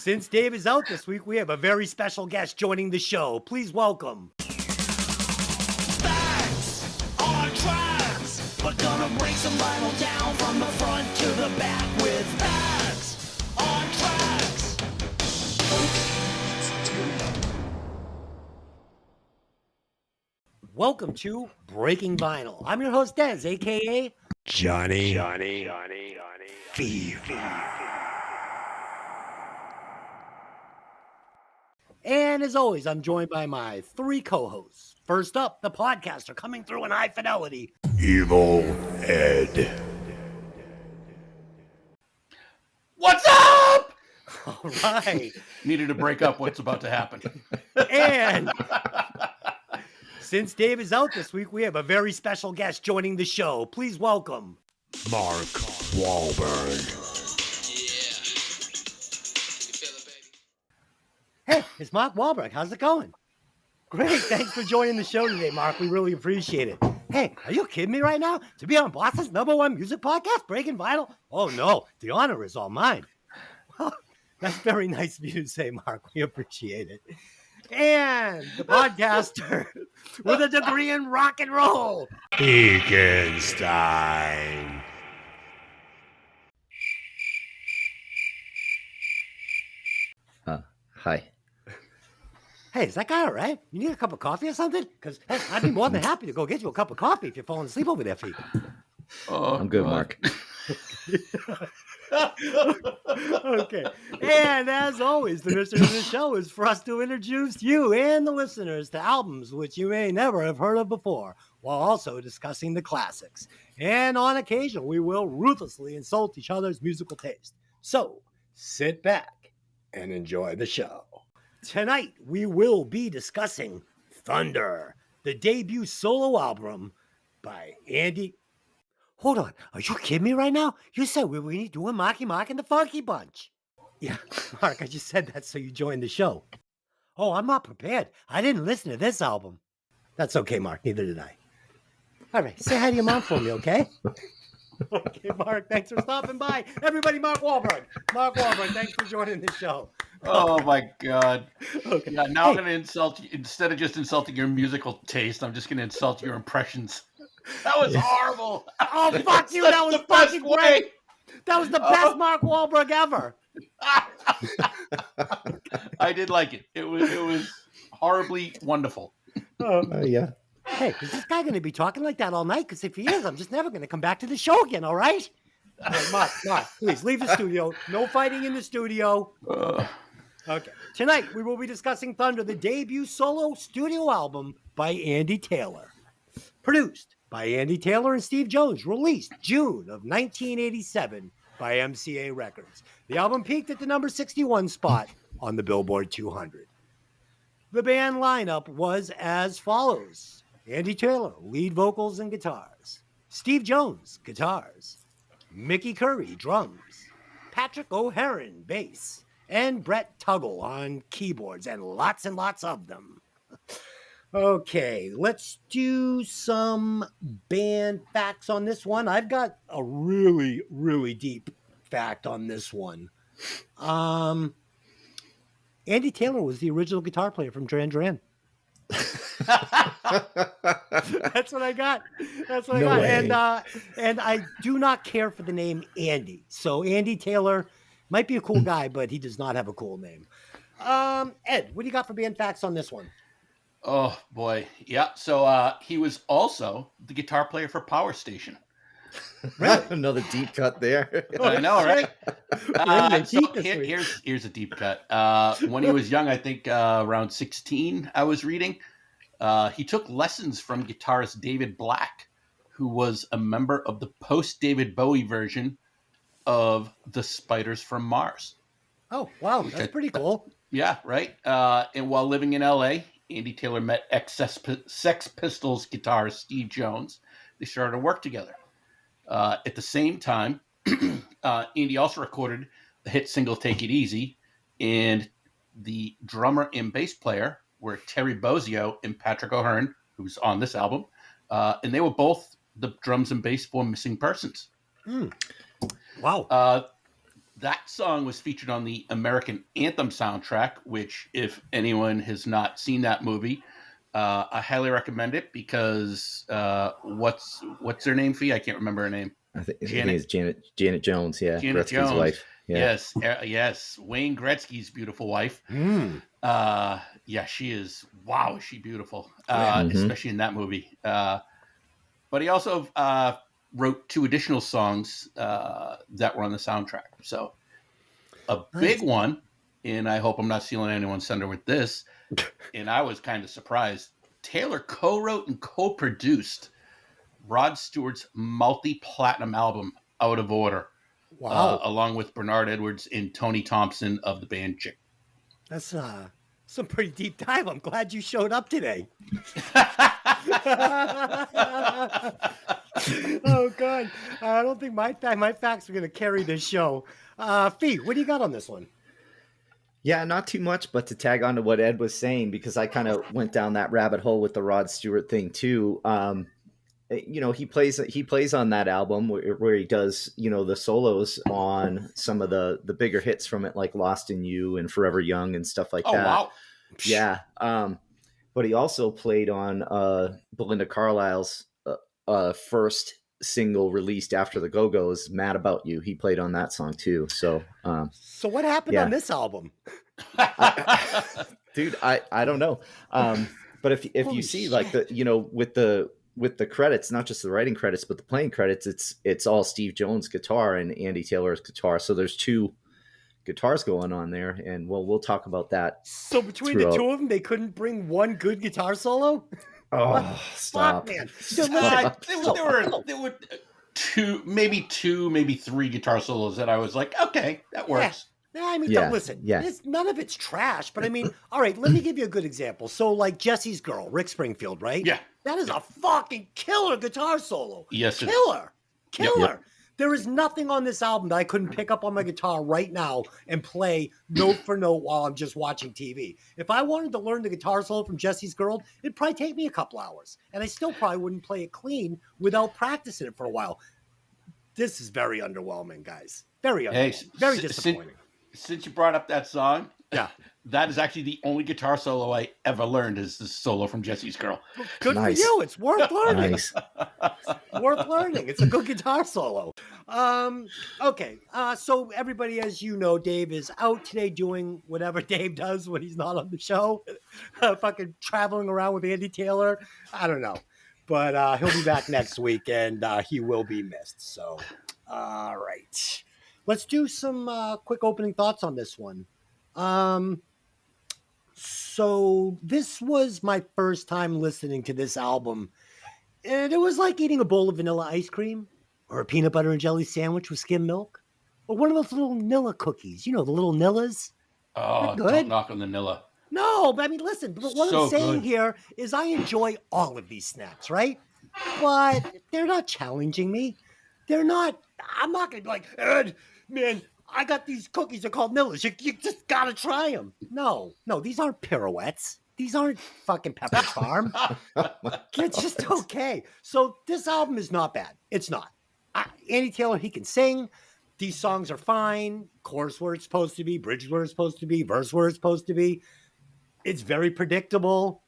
Since Dave is out this week, we have a very special guest joining the show. Please welcome. Facts on tracks. We're gonna break some vinyl down from the front to the back with facts on tracks. Welcome to Breaking Vinyl. I'm your host, Dez, a.k.a. Johnny Fever. And as always, I'm joined by my three co-hosts. First up, the podcaster coming through in high fidelity. Evil Ed. What's up? All right. Needed to break up what's about to happen. And since Dave is out this week, we have a very special guest joining the show. Please welcome Mark Wahlberg. Hey, it's Mark Wahlberg. How's it going? Great. Thanks for joining the show today, Mark. We really appreciate it. Hey, are you kidding me right now? To be on Boston's #1 music podcast, Breaking Vinyl? Oh, no. The honor is all mine. Well, that's very nice of you to say, Mark. We appreciate it. And the podcaster with a degree in rock and roll, Eganstein. Hi. Hey, is that guy all right? You need a cup of coffee or something? Because I'd be more than happy to go get you a cup of coffee if you're falling asleep over there, feet. I'm good, Mark. Okay. And as always, the mission of the show is for us to introduce you and the listeners to albums which you may never have heard of before, while also discussing the classics. And on occasion, we will ruthlessly insult each other's musical taste. So sit back and enjoy the show. Tonight, we will be discussing Thunder, the debut solo album by Andy. Hold on. Are you kidding me right now? You said we were doing Marky Mark and the Funky Bunch. Yeah, Mark, I just said that so you joined the show. Oh, I'm not prepared. I didn't listen to this album. That's okay, Mark. Neither did I. All right. Say hi to your mom for me, okay? Okay, Mark. Thanks for stopping by. Everybody, Mark Wahlberg. Mark Wahlberg, thanks for joining the show. Oh my God. Okay. Yeah, now I'm gonna insult you. Instead of just insulting your musical taste, I'm just gonna insult your impressions. That was horrible. Oh, fuck you. That was the best fucking way. great. That was the best Mark Wahlberg ever. I did like it. It was horribly wonderful. Yeah. Hey, is this guy going to be talking like that all night? Because if he is, I'm just never going to come back to the show again, all right? All right, Mark, please leave the studio. No fighting in the studio. Okay. Tonight, we will be discussing Thunder, the debut solo studio album by Andy Taylor. Produced by Andy Taylor and Steve Jones. Released June of 1987 by MCA Records. The album peaked at the number 61 spot on the Billboard 200. The band lineup was as follows. Andy Taylor, lead vocals and guitars. Steve Jones, guitars. Mickey Curry, drums. Patrick O'Hearn, bass. And Brett Tuggle on keyboards, and lots of them. Okay, let's do some band facts on this one. I've got a really, really deep fact on this one. Andy Taylor was the original guitar player from Duran Duran. That's what I got. That's what I got. way. And I do not care for the name Andy. So Andy Taylor might be a cool guy, but he does not have a cool name. Ed, what do you got for band facts on this one? Oh boy, yeah. So he was also the guitar player for Power Station. Another deep cut there. I know, right? So deep this week. here's a deep cut. When he was young, I think around 16, I was reading. He took lessons from guitarist David Black, who was a member of the post-David Bowie version of the Spiders from Mars. Oh, wow. That's pretty cool. Yeah, right. And while living in L.A., Andy Taylor met Sex Pistols guitarist Steve Jones. They started to work together. At the same time, Andy also recorded the hit single Take It Easy, and the drummer and bass player were Terry Bozzio and Patrick O'Hearn, who's on this album, and they were both the drums and bass for Missing Persons. Wow. that song was featured on the American Anthem soundtrack, which, if anyone has not seen that movie, I highly recommend it because what's her name? Fee? I can't remember her name. I think it's Janet Jones. Yeah, Janet Gretzky's Jones. wife. Yeah. Yes. Wayne Gretzky's beautiful wife. Yeah, she is. Wow, is she beautiful? Especially in that movie. But he also wrote 2 additional songs that were on the soundtrack. So a big one, and I hope I'm not stealing anyone's thunder with this, and I was kind of surprised. Taylor co-wrote and co-produced Rod Stewart's multi-platinum album, Out of Order. Wow. Along with Bernard Edwards and Tony Thompson of the band Chick. That's some pretty deep dive. I'm glad you showed up today. Oh, God. I don't think my facts are going to carry this show. Fee, what do you got on this one? Yeah, not too much, but to tag on to what Ed was saying, because I kind of went down that rabbit hole with the Rod Stewart thing too. He plays on that album where he does, the solos on some of the bigger hits from it, like Lost in You and Forever Young and stuff like that. Wow. Yeah. But he also played on Belinda Carlisle's first single released after the Go-Go's, Mad About You. He played on that song too. So what happened on this album? Dude, I don't know. But if you see like with the credits, not just the writing credits, but the playing credits, it's all Steve Jones guitar and Andy Taylor's guitar. So there's 2 guitars going on there, and we'll talk about that. So between the 2 of them, they couldn't bring one good guitar solo? Oh, stop. Man. There were 2, maybe 3 guitar solos that I was like, okay, that works. Yeah, I mean, Yeah, listen, yeah. none of it's trash, but I mean, all right, let me give you a good example. So like Jesse's Girl, Rick Springfield, right? Yeah. That is a fucking killer guitar solo. Yes, it is. Killer. Yep. There is nothing on this album that I couldn't pick up on my guitar right now and play note for note while I'm just watching TV. If I wanted to learn the guitar solo from Jesse's Girl, it'd probably take me a couple hours, and I still probably wouldn't play it clean without practicing it for a while. This is very underwhelming, guys. Very underwhelming. Very disappointing. Since you brought up that song, Yeah. that is actually the only guitar solo I ever learned is the solo from Jesse's Girl. Good Nice. for you. It's worth learning. Nice. Worth learning. It's a good guitar solo. Okay. So everybody, as you know, Dave is out today doing whatever Dave does when he's not on the show. Fucking traveling around with Andy Taylor. I don't know. But he'll be back next week, and he will be missed. So, all right. Let's do some quick opening thoughts on this one. So this was my first time listening to this album, and it was like eating a bowl of vanilla ice cream or a peanut butter and jelly sandwich with skim milk or one of those little Nilla cookies. You know, the little Nillas. Oh, They're good. don't knock on the Nilla. No, but I mean, listen, but what So I'm saying good. here is I enjoy all of these snacks, right? But they're not challenging me. I'm not going to be like, Ed, man, I got these cookies. They're called Nillas. You just got to try them. No, these aren't pirouettes. These aren't fucking Pepperidge Farm. It's just okay. So this album is not bad. It's not. Andy Taylor, he can sing. These songs are fine. Chorus where it's supposed to be. Bridge where it's supposed to be. Verse where it's supposed to be. It's very predictable.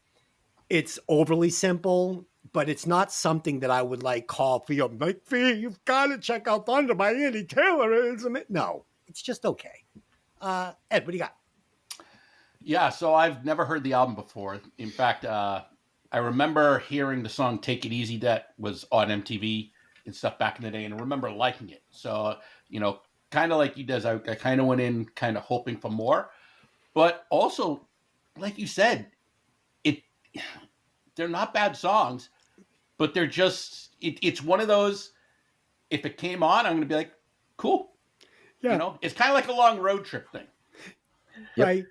It's overly simple, but it's not something that I would like call for you. Like, Fee, you've got to check out Thunder by Andy Taylor. Isn't it? No, it's just okay. Ed, what do you got? Yeah, so I've never heard the album before. In fact, I remember hearing the song Take It Easy that was on MTV and stuff back in the day, and I remember liking it. So, kind of like you does, I kind of went in kind of hoping for more. But also, like you said, they're not bad songs, but they're just, it's one of those, if it came on, I'm going to be like, cool. Yeah. It's kind of like a long road trip thing. Yep. Right.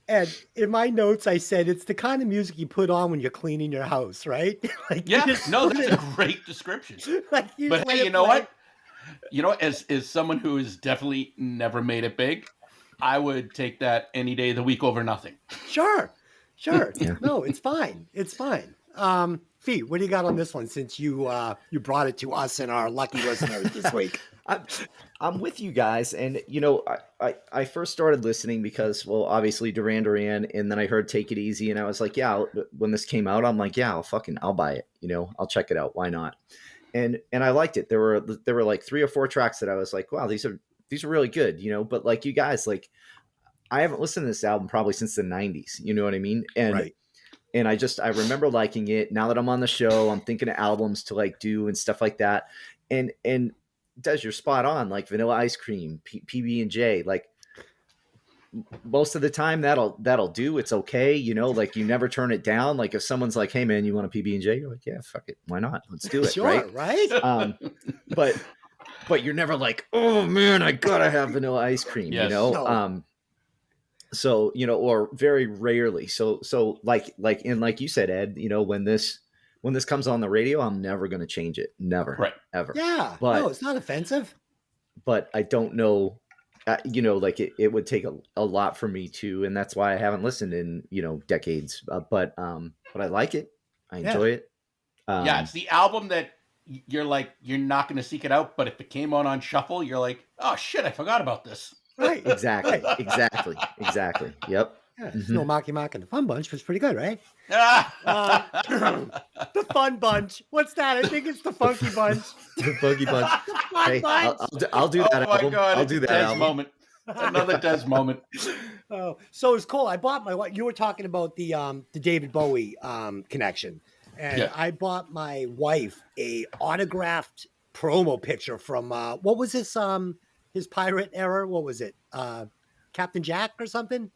And in my notes, I said it's the kind of music you put on when you're cleaning your house, right? Like, you Yeah, just no, put that's it- a great description. like you But let hey, it you know play. what? As someone who has definitely never made it big, I would take that any day of the week over nothing. Sure. Yeah. No, it's fine. It's fine. Fee, what do you got on this one since you brought it to us and our lucky listeners this week? I'm with you guys, and I first started listening because, well, obviously Duran Duran, and then I heard Take It Easy, and I was like, yeah, when this came out, I'm like, yeah, I'll buy it, I'll check it out, why not? And I liked it. There were like 3 or 4 tracks that I was like, wow, these are really good, but like you guys, like I haven't listened to this album probably since the 90s, you know what I mean? And Right. and I remember liking it. Now that I'm on the show, I'm thinking of albums to like do and stuff like that. And Des, you're spot on. Like Vanilla Ice Cream, PB and J. Like most of the time, that'll do. It's okay, Like you never turn it down. Like if someone's like, "Hey man, you want a PB and J?" You're like, "Yeah, fuck it, why not? Let's do it." Sure, right? But you're never like, "Oh man, I gotta have Vanilla Ice Cream," Yes. No. So, or very rarely. So like you said, Ed, when this comes on the radio, I'm never going to change it. Never, Right. ever. Yeah. But no, it's not offensive. but I don't know, like it would take a lot for me to, and that's why I haven't listened in, decades. But I like it. I enjoy it. Yeah, it's the album that you're like, you're not going to seek it out, but if it came on shuffle, you're like, oh shit, I forgot about this. Right. Exactly. Right. Exactly. Yep. Yeah. Mhm. No, Marky Mark and the Fun Bunch was pretty good, right? Ah! The Fun Bunch. What's that? I think it's the Funky Bunch. The Buggy Bunch. The Fun Hey, Bunch. I'll do that Oh my album. god, I'll it's do a that Des album. moment. Another Des moment. Oh, so it's cool. I bought you were talking about the David Bowie connection, and Yeah. I bought my wife a autographed promo picture from what was this his pirate era? What was it? Captain Jack or something?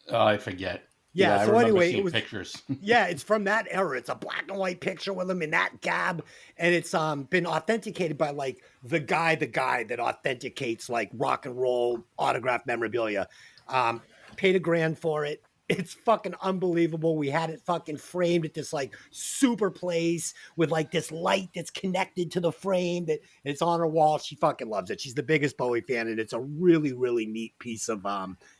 Oh, I forget. Yeah, I so remember anyway, it seeing was- pictures. Yeah, it's from that era. It's a black and white picture with him in that gab, and it's been authenticated by like the guy that authenticates like rock and roll autograph memorabilia. Paid $1,000 for it. It's fucking unbelievable. We had it fucking framed at this like super place with like this light that's connected to the frame that it's on her wall. She fucking loves it. She's the biggest Bowie fan, and it's a really, really neat piece of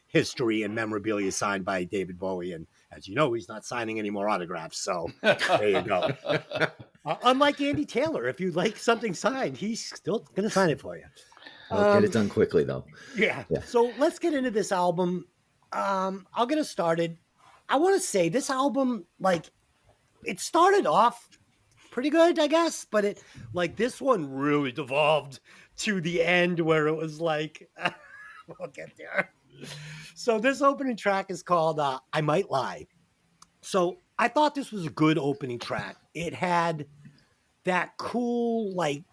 history and memorabilia signed by David Bowie. And as you know, he's not signing any more autographs. So there you go. Unlike Andy Taylor, if you'd like something signed, he's still going to sign it for you. I'll get it done quickly though. Yeah. Yeah. So let's get into this album. I'll get us started. I want to say this album, like, it started off pretty good, I guess, but it like this one really devolved to the end where it was like, we'll get there. So this opening track is called I Might Lie. So I thought this was a good opening track. It had that cool, like,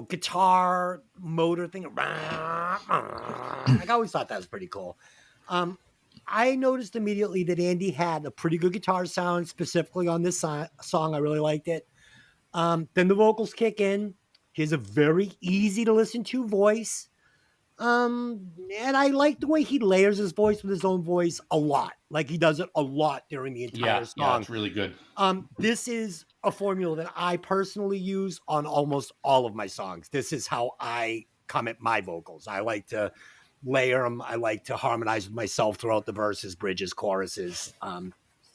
guitar motor thing. Like, I always thought that was pretty cool. I noticed immediately that Andy had a pretty good guitar sound, specifically on this song. I really liked it. Then the vocals kick in. He has a very easy to listen to voice. And I like the way he layers his voice with his own voice a lot. Like he does it a lot during the entire Yeah, song. it's really good. This is a formula that I personally use on almost all of my songs. This is how I come at my vocals. I like to layer them. I like to harmonize with myself throughout the verses, bridges, choruses.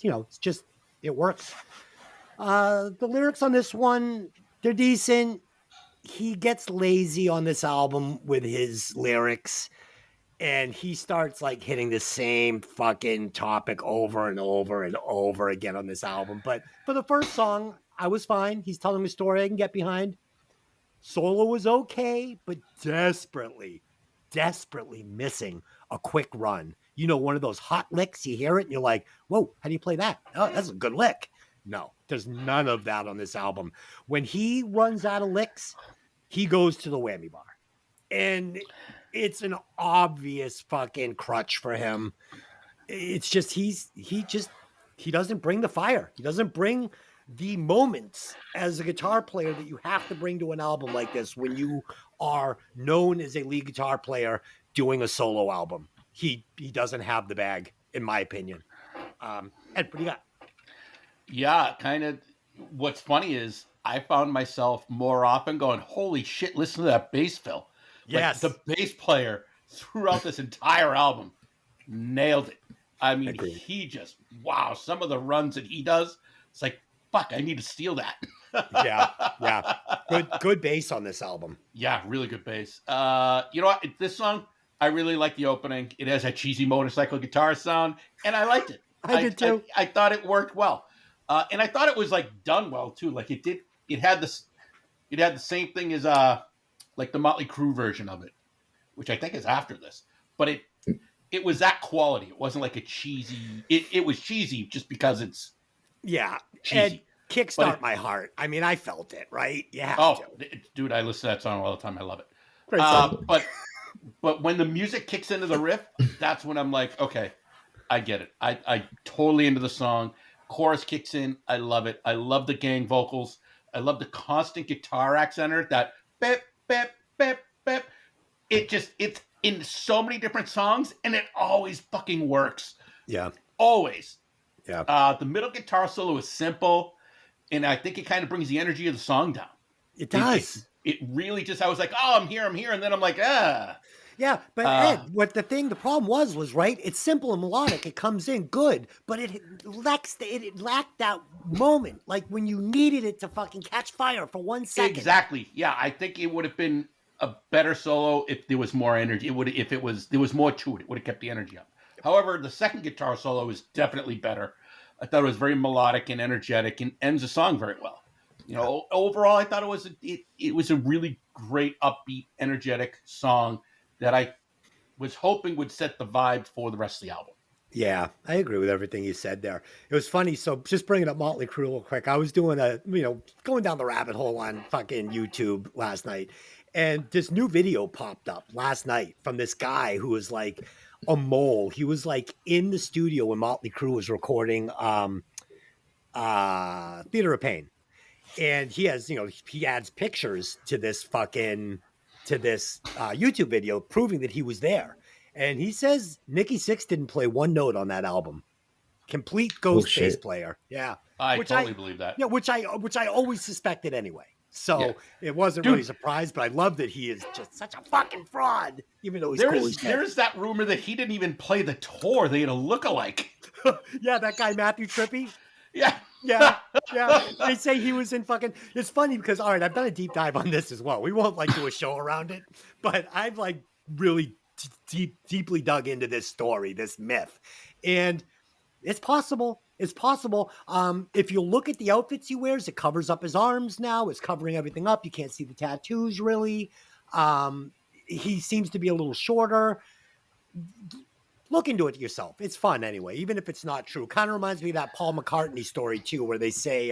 It's just, it works. The lyrics on this one, they're decent. He gets lazy on this album with his lyrics, and he starts like hitting the same fucking topic over and over and over again on this album. But for the first song, I was fine. He's telling a story I can get behind. Solo was okay, but desperately missing a quick run. One of those hot licks, you hear it and you're like, whoa, how do you play that? Oh, that's a good lick. No, there's none of that on this album. When he runs out of licks, he goes to the whammy bar. And it's an obvious fucking crutch for him. It's just, he doesn't bring the fire. He doesn't bring the moments as a guitar player that you have to bring to an album like this when you are known as a lead guitar player doing a solo album. He doesn't have the bag, in my opinion. Ed, what do you got? Yeah, kind of. What's funny is I found myself more often going, holy shit, listen to that bass fill. Yes. Like, the bass player throughout this entire album nailed it. I mean, Agreed. he just, wow, some of the runs that he does, it's like, fuck, I need to steal that. Yeah. Good bass on this album. Yeah, really good bass. You know what? This song, I really like the opening. It has a cheesy motorcycle guitar sound, and I liked it. I did too. I thought it worked well, and I thought it was like done well too. Like it did. It had this. It had the same thing as like the Motley Crue version of it, which I think is after this. But it was that quality. It wasn't like a cheesy. It was cheesy just because it's Yeah. cheesy. And Kickstart But My Heart. I mean, I felt it, right? Yeah. Oh, dude, I listen to that song all the time. I love it. Great song. But when the music kicks into the riff, that's when I'm like, okay, I get it. I totally into the song. Chorus kicks in. I love it. I love the gang vocals. I love the constant guitar accent. That bip, bip, bip, bip. It's in so many different songs, and it always fucking works. Yeah. Always. Yeah. The middle guitar solo is simple, and I think it kind of brings the energy of the song down. It does. It really just, I was like, oh, I'm here. And then I'm like, ah. Yeah, but Ed, the problem was right. It's simple and melodic. It comes in good, but it lacked that moment, like when you needed it to fucking catch fire for 1 second. Exactly. Yeah, I think it would have been a better solo if there was more energy. There was more to it. It would have kept the energy up. However, the second guitar solo is definitely better. I thought it was very melodic and energetic and ends the song very well. You know, overall, I thought it was a really great, upbeat, energetic song that I was hoping would set the vibe for the rest of the album. Yeah, I agree with everything you said there. It was funny. So just bringing up Motley Crue real quick, I was doing going down the rabbit hole on fucking YouTube last night, and this new video popped up last night from this guy who was like a mole. He was like in the studio when Motley Crue was recording Theater of Pain. And he has, he adds pictures to this YouTube video proving that he was there. And he says Nikki Sixx didn't play one note on that album. Complete ghost bass player. Yeah. I totally believe that. Yeah, which I always suspected anyway. So it wasn't really surprised, but I love that he is just such a fucking fraud, even though he's cool as shit. There's that rumor that he didn't even play the tour. They had a look-alike. Yeah, that guy Matthew Trippy. Yeah. Yeah. They say he was in fucking. It's funny because all right, I've done a deep dive on this as well. We won't like do a show around it, but I've like really deeply dug into this story, this myth, and it's possible. It's possible. If you look at the outfits he wears, it covers up his arms now. It's covering everything up. You can't see the tattoos really. He seems to be a little shorter. Look into it yourself. It's fun anyway, even if it's not true. Kind of reminds me of that Paul McCartney story too, where they say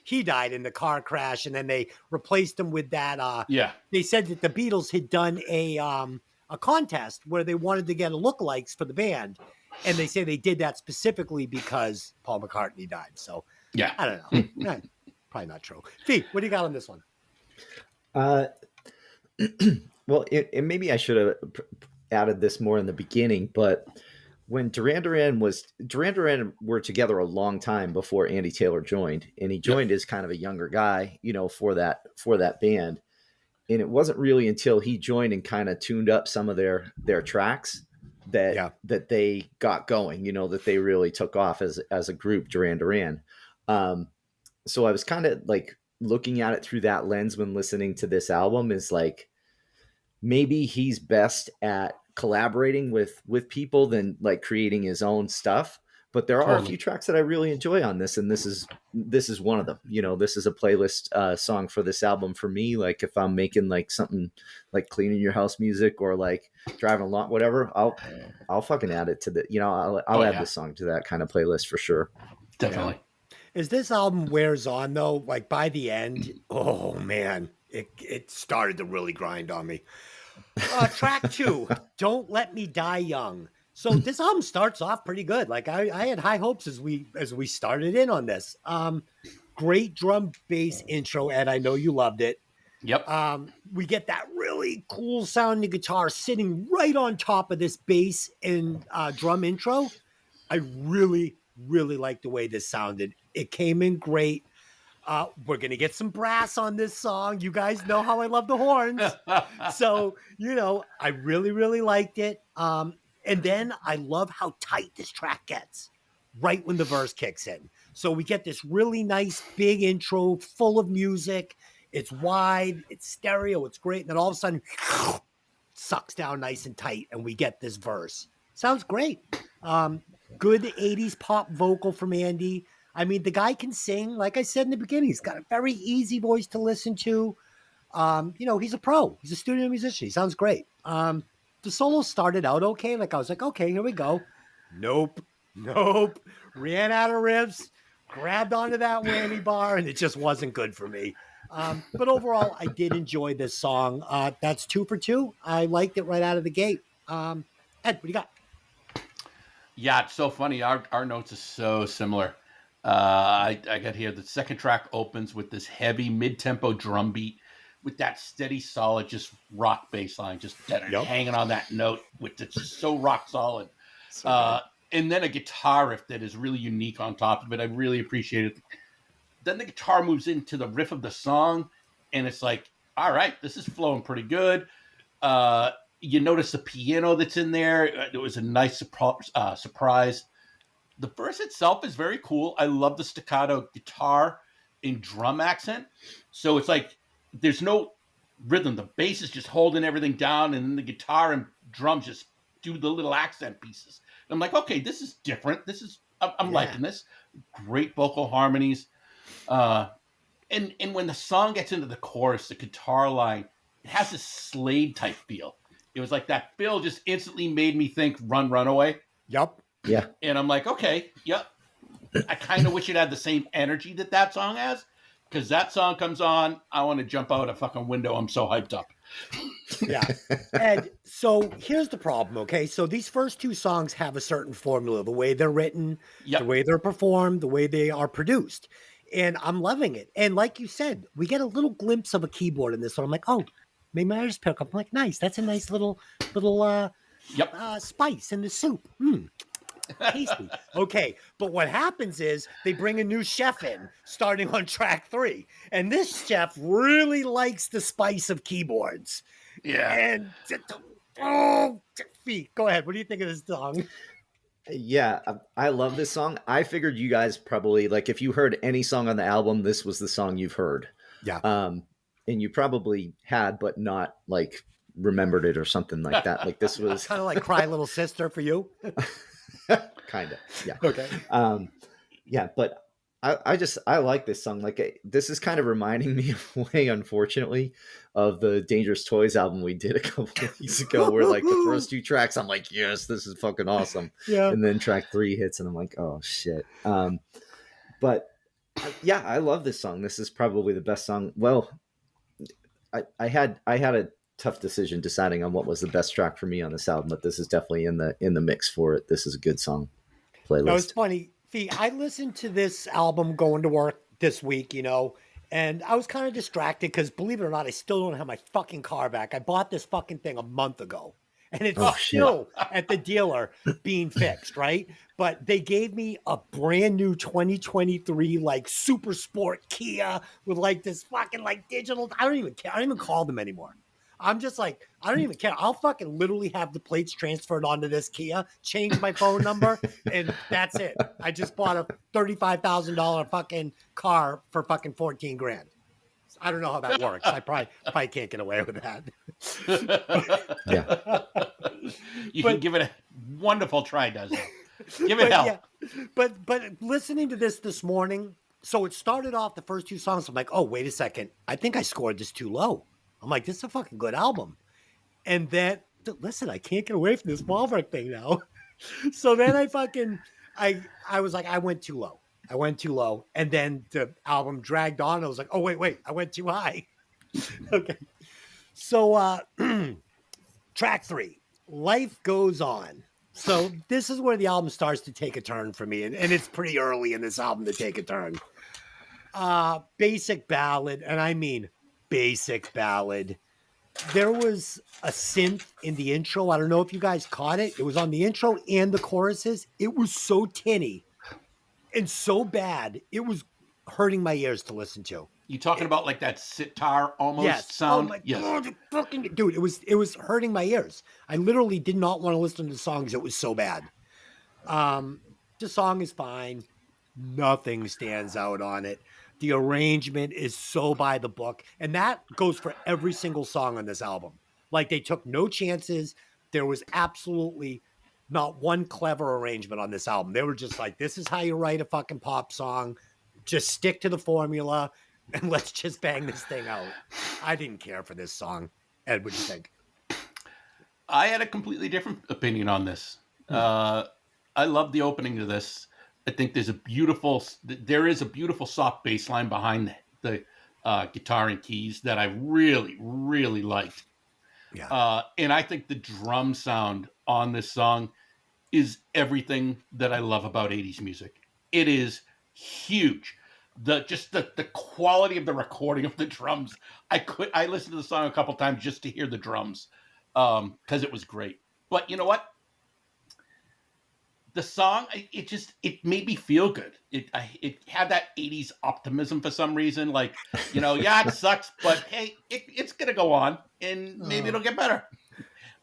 he died in the car crash, and then they replaced him with that. They said that the Beatles had done a contest where they wanted to get lookalikes for the band, and they say they did that specifically because Paul McCartney died. So I don't know. Probably not true. Fee, what do you got on this one? Well, maybe I should have added this more in the beginning, but when Duran Duran were together a long time before Andy Taylor joined, and he joined as kind of a younger guy, for that band. And it wasn't really until he joined and kind of tuned up some of their tracks that they got going, that they really took off as a group, Duran Duran. So I was kind of like looking at it through that lens when listening to this album, is like, maybe he's best at collaborating with people than like creating his own stuff. But there are a few tracks that I really enjoy on this, and this is one of them. This is a playlist song for this album for me. Like if I'm making like something like cleaning your house music or like driving along, whatever, I'll fucking add it to the, I'll add this song to that kind of playlist for sure. Definitely. As this album wears on though, like by the end, oh man, it started to really grind on me. Track 2, Don't Let Me Die Young. So this album starts off pretty good. Like I had high hopes as we started in on this. Great drum bass intro, Ed. I know you loved it. Yep. We get that really cool sounding guitar sitting right on top of this bass and drum intro. I really, really like the way this sounded. It came in great. We're going to get some brass on this song. You guys know how I love the horns. So, I really, really liked it. And then I love how tight this track gets. right when the verse kicks in. So we get this really nice big intro full of music. It's wide, it's stereo, it's great. And then all of a sudden, sucks down nice and tight, and we get this verse. Sounds great. Good 80s pop vocal from Andy. I mean, the guy can sing. Like I said in the beginning, he's got a very easy voice to listen to. He's a pro. He's a studio musician. He sounds great. The solo started out okay. Like I was like, okay, here we go. Nope. Ran out of riffs, grabbed onto that whammy bar, and it just wasn't good for me. But overall, I did enjoy this song. That's 2 for 2. I liked it right out of the gate. Ed, what do you got? Yeah, it's so funny. Our notes are so similar. I got here. The second track opens with this heavy mid-tempo drum beat with that steady, solid, just rock bass line, just hanging on that note, which it's just so rock solid. And then a guitar riff that is really unique on top of it. I really appreciate it. Then the guitar moves into the riff of the song, and it's like, all right, this is flowing pretty good. You notice the piano that's in there. It was a nice surprise. The verse itself is very cool. I love the staccato guitar and drum accent. So it's like there's no rhythm. The bass is just holding everything down, and then the guitar and drums just do the little accent pieces. And I'm like, okay, this is different. I'm liking this. Great vocal harmonies. And when the song gets into the chorus, the guitar line, it has this Slade type feel. It was like that feel just instantly made me think Run, Runaway. Yep. Yeah. And I'm like, okay, yep. I kind of wish it had the same energy that song has, because that song comes on, I want to jump out a fucking window. I'm so hyped up. Yeah. And so here's the problem, okay? So these first 2 songs have a certain formula, the way they're written, the way they're performed, the way they are produced. And I'm loving it. And like you said, we get a little glimpse of a keyboard in this one. I'm like, oh, maybe my ears pick up. I'm like, nice. That's a nice little spice in the soup. Tasty. Okay. But what happens is they bring a new chef in starting on track 3. And this chef really likes the spice of keyboards. Yeah. And go ahead. What do you think of this song? Yeah, I love this song. I figured you guys probably, like, if you heard any song on the album, this was the song you've heard. Yeah. And you probably had, but not like remembered it or something like that. Like this was kind of like Cry Little Sister for you. kind of. Yeah. Okay. Yeah, but I like this song. Like this is kind of reminding me of way, unfortunately, of the Dangerous Toys album we did a couple of weeks ago, where like the first 2 tracks, I'm like, yes, this is fucking awesome. Yeah. And then track 3 hits, and I'm like, oh shit. But yeah, I love this song. This is probably the best song. Well, I had a tough decision deciding on what was the best track for me on this album, but this is definitely in the mix for it. This is a good song playlist. No, it's funny. Fee, I listened to this album going to work this week, and I was kind of distracted because, believe it or not, I still don't have my fucking car back. I bought this fucking thing a month ago, and it's still at the dealer being fixed, right? But they gave me a brand new 2023 like super sport Kia with like this fucking like digital. I don't even care. I don't even call them anymore. I'm just like, I don't even care. I'll fucking literally have the plates transferred onto this Kia, change my phone number, and that's it. I just bought a $35,000 fucking car for fucking 14 grand. I don't know how that works. I probably can't get away with that. Yeah. You can give it a wonderful try, doesn't it? Give it hell. Yeah, but listening to this morning, so it started off the first 2 songs. I'm like, oh, wait a second. I think I scored this too low. I'm like, this is a fucking good album. And then, listen, I can't get away from this Wahlberg thing now. So then I was like, I went too low. And then the album dragged on. I was like, oh, wait, I went too high. Okay. So track 3, Life Goes On. So this is where the album starts to take a turn for me. And it's pretty early in this album to take a turn. Basic ballad, and I mean basic ballad. There was a synth in the intro. I don't know if you guys caught it. It was on the intro and the choruses. It was so tinny and so bad. It was hurting my ears to listen to. You talking about like that sitar almost sound? Oh my God, fucking dude! It was hurting my ears. I literally did not want to listen to the songs. It was so bad. The song is fine. Nothing stands out on it. The arrangement is so by the book, and that goes for every single song on this album. Like they took no chances. There was absolutely not one clever arrangement on this album. They were just like, this is how you write a fucking pop song. Just stick to the formula and let's just bang this thing out. I didn't care for this song. Ed, what'd you think? I had a completely different opinion on this. I love the opening to this. I think there is a beautiful soft bass line behind the guitar and keys that I really, really liked. Yeah. And I think the drum sound on this song is everything that I love about 80s music. It is huge. The quality of the recording of the drums. I listened to the song a couple times just to hear the drums because it was great. But you know what? The song, it made me feel good. It had that 80s optimism for some reason. Like, yeah, it sucks, but hey, it's going to go on and maybe it'll get better.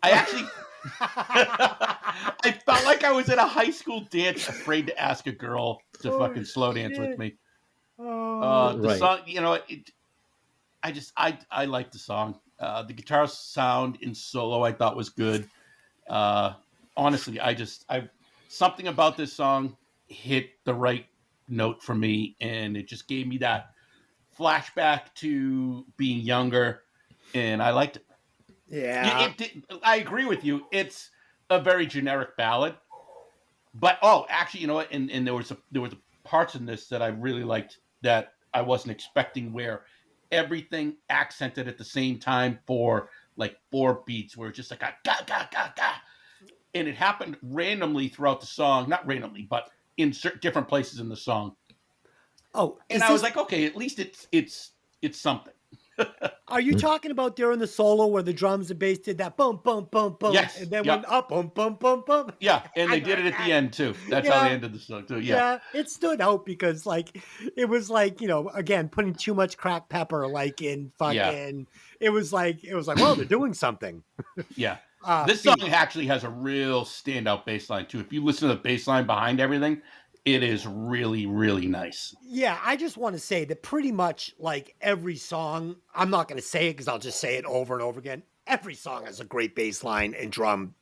I actually, I felt like I was at a high school dance afraid to ask a girl to fucking slow dance with me. The Right. song, I like the song. The guitar sound in solo I thought was good. Honestly, something about this song hit the right note for me, and it just gave me that flashback to being younger, and I liked it. Yeah. I agree with you. It's a very generic ballad, but actually, you know what? And there was parts in this that I really liked that I wasn't expecting, where everything accented at the same time for like 4 beats, where it's just like a ga ga ga ga. And it happened randomly throughout the song, not randomly, but in different places in the song. Oh, And I was like, okay, at least it's something. are you talking about during the solo where the drums and bass did that boom, boom, boom, boom, Yes, and then yeah. went up, boom, boom, boom, boom? Yeah, and they did it at the end too. That's how Yeah. they ended the song too. Yeah. It stood out because like it was like, again, putting too much cracked pepper like in fucking it was like, well, they're doing something. Yeah. This song actually has a real standout bass line too. If you listen to the bass line behind everything, it is really, really nice. Yeah, I just want to say that pretty much like every song, I'm not going to say it because I'll just say it over and over again. Every song has a great bass line and drum,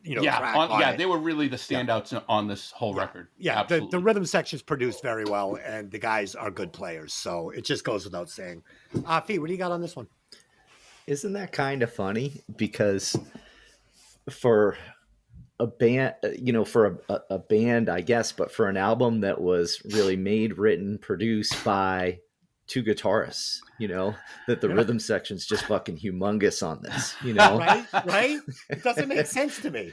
track on it. They were really the standouts on this whole record. Yeah, Absolutely. the rhythm section's produced very well, and the guys are good players, so it just goes without saying. Fee, what do you got on this one? Isn't that kind of funny? Because for a band, for a band, I guess, but for an album that was really made, written, produced by 2 guitarists, that the rhythm section's just fucking humongous on this, Right? It doesn't make sense to me.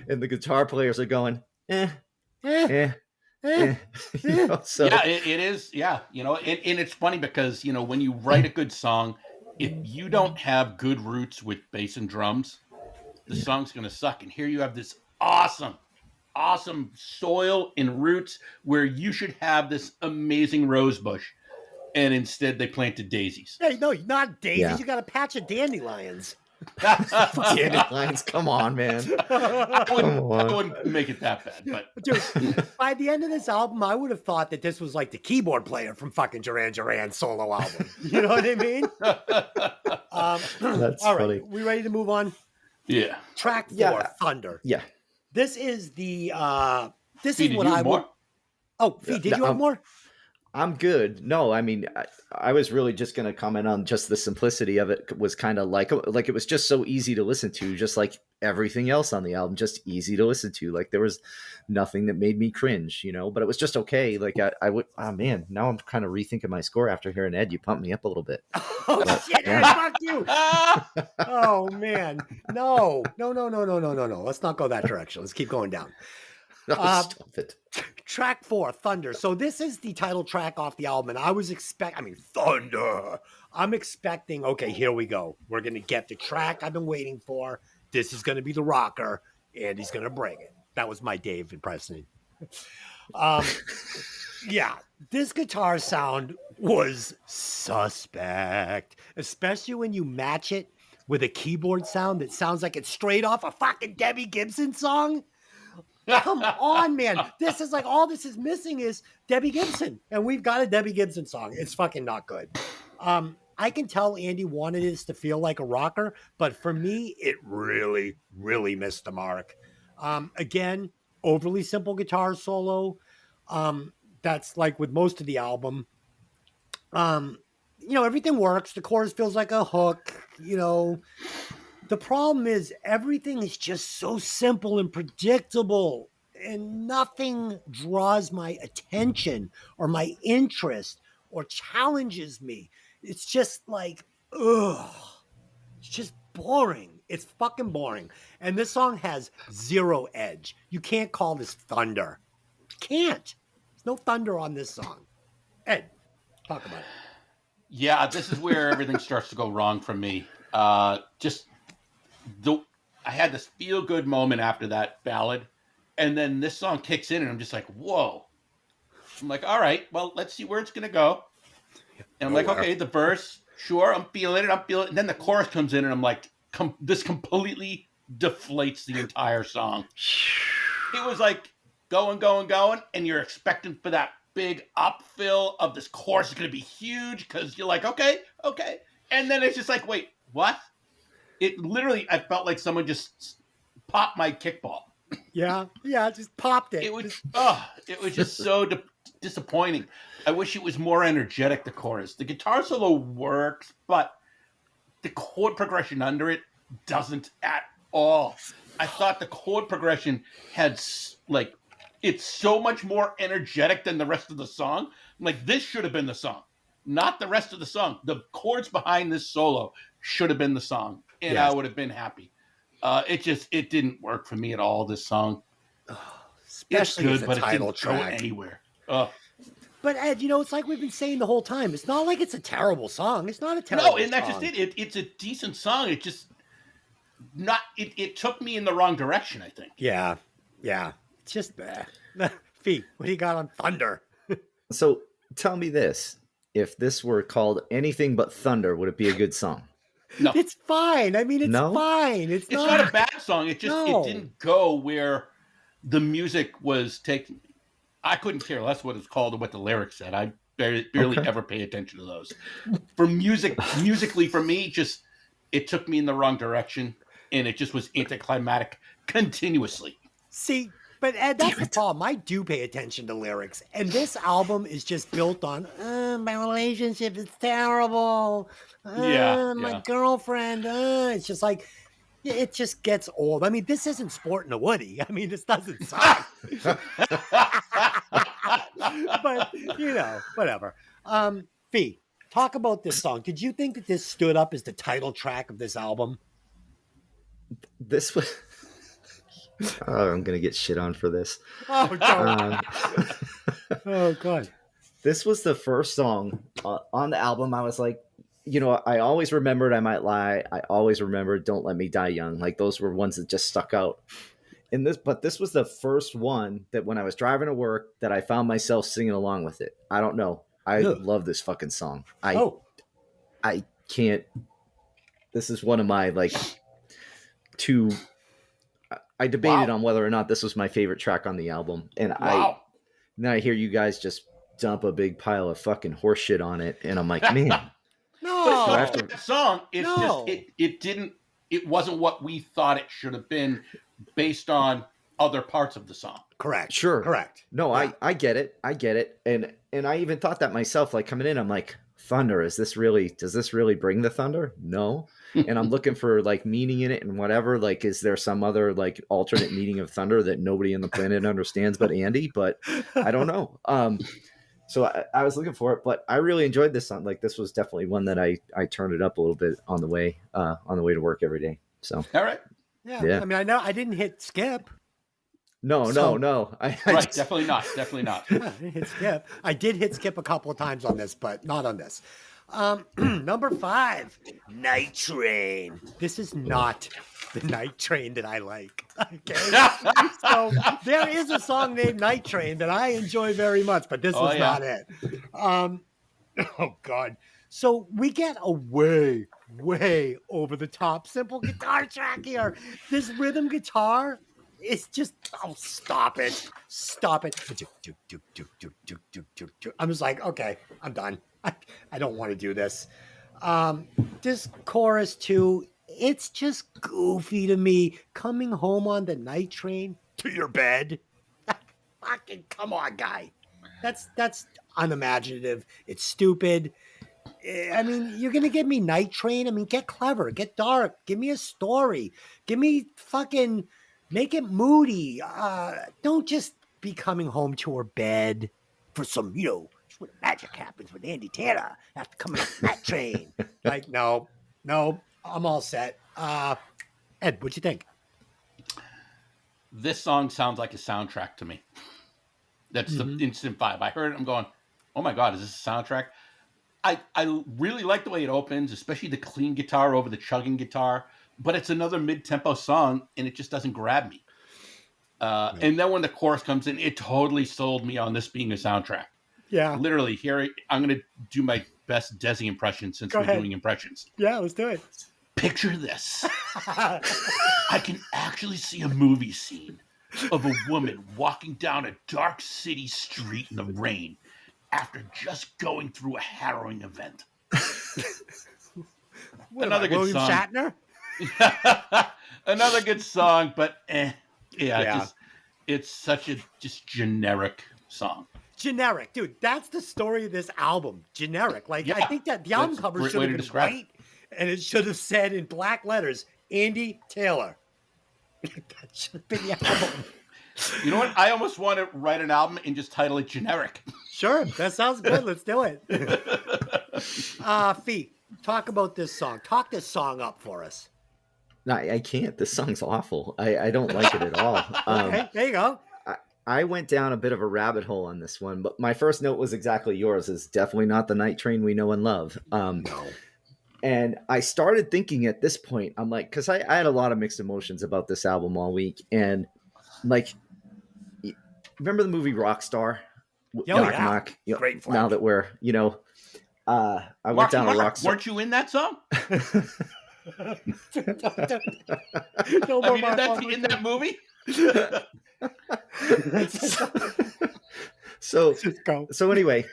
And the guitar players are going, Eh. So Yeah, it is. Yeah, and it's funny because when you write a good song, if you don't have good roots with bass and drums, the song's gonna suck. And here you have this awesome soil and roots where you should have this amazing rose bush, and instead they planted daisies. Hey, no, not daisies. Yeah. You got a patch of dandelions. dandelions, come on, man. I Come on. wouldn't make it that bad, but Dude, by the end of this album, I would have thought that this was like the keyboard player from fucking Duran Duran solo album. You know what I mean? That's all right, funny. we ready to move on? yeah. Track 4, Yeah. Thunder. Yeah. This is the this Fee, is did what you I have would. more? Oh, Fee, did you have more? I'm good. No, I mean, I was really just going to comment on just the simplicity of it. Was kind of like it was just so easy to listen to, just like everything else on the album, just easy to listen to. Like there was nothing that made me cringe, but it was just okay. Like I would, oh man, now I'm kind of rethinking my score after hearing Ed. You pumped me up a little bit. Oh shit! yeah. Fuck you! Oh man, no. Let's not go that direction. Let's keep going down. Oh, stop it. Track 4, Thunder. So this is the title track off the album, and I was Thunder. I'm expecting, okay, here we go. We're going to get the track I've been waiting for. This is going to be the rocker, and he's going to bring it. That was my Dave impression. Yeah, this guitar sound was suspect, especially when you match it with a keyboard sound that sounds like it's straight off a fucking Debbie Gibson song. Come on, man. This is like all this is missing is Debbie Gibson. And we've got a Debbie Gibson song. It's fucking not good. I can tell Andy wanted this to feel like a rocker, but for me, it really, really missed the mark. Again, overly simple guitar solo. That's like with most of the album. Everything works. The chorus feels like a hook, The problem is everything is just so simple and predictable, and nothing draws my attention or my interest or challenges me. It's just like, ugh. It's just boring. It's fucking boring. And this song has zero edge. You can't call this thunder. You can't. There's no thunder on this song. Ed, talk about it. Yeah, this is where everything starts to go wrong for me. I had this feel good moment after that ballad, and then this song kicks in, and I'm just like, whoa. I'm like, all right, well, let's see where it's gonna go. And I'm like, okay, the verse, sure, I'm feeling it. And then the chorus comes in, and I'm like, this completely deflates the entire song. It was like going, and you're expecting for that big upfill of this chorus is going to be huge because you're like, okay. And then it's just like, wait, what? It literally, I felt like someone just popped my kickball. Yeah, just popped it. It was just so disappointing. I wish it was more energetic, the chorus. The guitar solo works, but the chord progression under it doesn't at all. I thought the chord progression had, it's so much more energetic than the rest of the song. Like, this should have been the song, not the rest of the song. The chords behind this solo should have been the song, and Yes. I would have been happy. It didn't work for me at all, this song. Especially it's as good, a but it title didn't go track. anywhere. But Ed, it's like we've been saying the whole time. It's not like it's a terrible song. It's not a terrible No, and that's song. just it. It's a decent song. It just it took me in the wrong direction, I think. Yeah. It's just Fee, what do you got on Thunder? So tell me this: if this were called anything but Thunder, would it be a good song? No, It's fine. I mean, it's No? fine. It's it's not a bad song. It just No. it didn't go where the music was taking me. I couldn't care less what it's called or what the lyrics said. I barely Okay. ever pay attention to those. For musically, for me, just it took me in the wrong direction, and it just was anticlimactic continuously. See, but Ed, that's the problem. I do pay attention to lyrics, and this album is just built on my relationship is terrible. My girlfriend. It's just like it just gets old. I mean, this isn't Sporting a Woody. I mean, this doesn't suck. But whatever. Fee, talk about this song. Did you think that this stood up as the title track of this album? This was. Oh, I'm gonna get shit on for this. Oh, God. Oh, God. This was the first song on the album. I was like, I always remembered I Might Lie. I always remembered Don't Let Me Die Young. Like, those were ones that just stuck out. But this was the first one that when I was driving to work that I found myself singing along with it. I don't know. I love this fucking song. I can't. This is one of my two. I debated on whether or not this was my favorite track on the album, and now I hear you guys just dump a big pile of fucking horse shit on it, and I'm like, man, No. But it's not that song. It's No. just it wasn't what we thought it should have been based on other parts of the song. Correct. Sure. Correct. No, Yeah. I get it. And I even thought that myself, like coming in, I'm like, thunder, does this really bring the thunder? No. And I'm looking for like meaning in it and whatever. Like, is there some other like alternate meaning of thunder that nobody on the planet understands but Andy? But I don't know. So I was looking for it, but I really enjoyed this song. Like, this was definitely one that I turned it up a little bit on the way to work every day. So All right. Yeah. I mean, I know I didn't hit skip. no. I Right. just- Definitely not. Definitely not. Yeah, I didn't hit skip. I did hit skip a couple of times on this, but not on this. Number 5, Night Train. This is not the Night Train that I like. Okay. So there is a song named Night Train that I enjoy very much, but this was not it. Oh God. So we get a way over the top simple guitar track here. This rhythm guitar it's just, oh, stop it. I'm just like, okay, I'm done. I don't want to do this. This chorus too, it's just goofy to me. Coming home on the night train to your bed. Fucking come on, guy. That's unimaginative. It's stupid. I mean, you're gonna give me Night Train. I mean, get clever, get dark. Give me a story. Give me fucking make it moody. Don't just be coming home to her bed for some, that's where the magic happens with Andy Tanner after coming on that train. Like, no, I'm all set. Ed, what'd you think? This song sounds like a soundtrack to me. That's the instant vibe. I heard it, I'm going, oh my God, is this a soundtrack? I really like the way it opens, especially the clean guitar over the chugging guitar, but it's another mid-tempo song, and it just doesn't grab me. And then when the chorus comes in, it totally sold me on this being a soundtrack. Yeah. Literally, here, I'm going to do my best Desi impression since we're doing impressions. Yeah, let's do it. Picture this. I can actually see a movie scene of a woman walking down a dark city street in the rain after just going through a harrowing event. Another good William song. Shatner? Another good song, but it's such a just generic song. Generic, dude. That's the story of this album. Generic. Like, I think that the album That's a cover great should way have to been describe white, and it should have said in black letters, Andy Taylor. That should have been the album. You know what? I almost want to write an album and just title it Generic. Sure, that sounds good. Let's do it. Fee, talk about this song. Talk this song up for us. No, I can't. This song's awful. I don't like it at all. Okay, there you go. I went down a bit of a rabbit hole on this one, but my first note was exactly yours. Is definitely not the Night Train we know and love. No. And I started thinking at this point, I'm like, because I had a lot of mixed emotions about this album all week. And like, remember the movie Rockstar? Yeah. Great flick. Now that we're, I went Marky down a Mark, Rockstar. weren't you in that song? No I more mean, Mark that's Wahlberg. in that movie? So Just go. So anyway,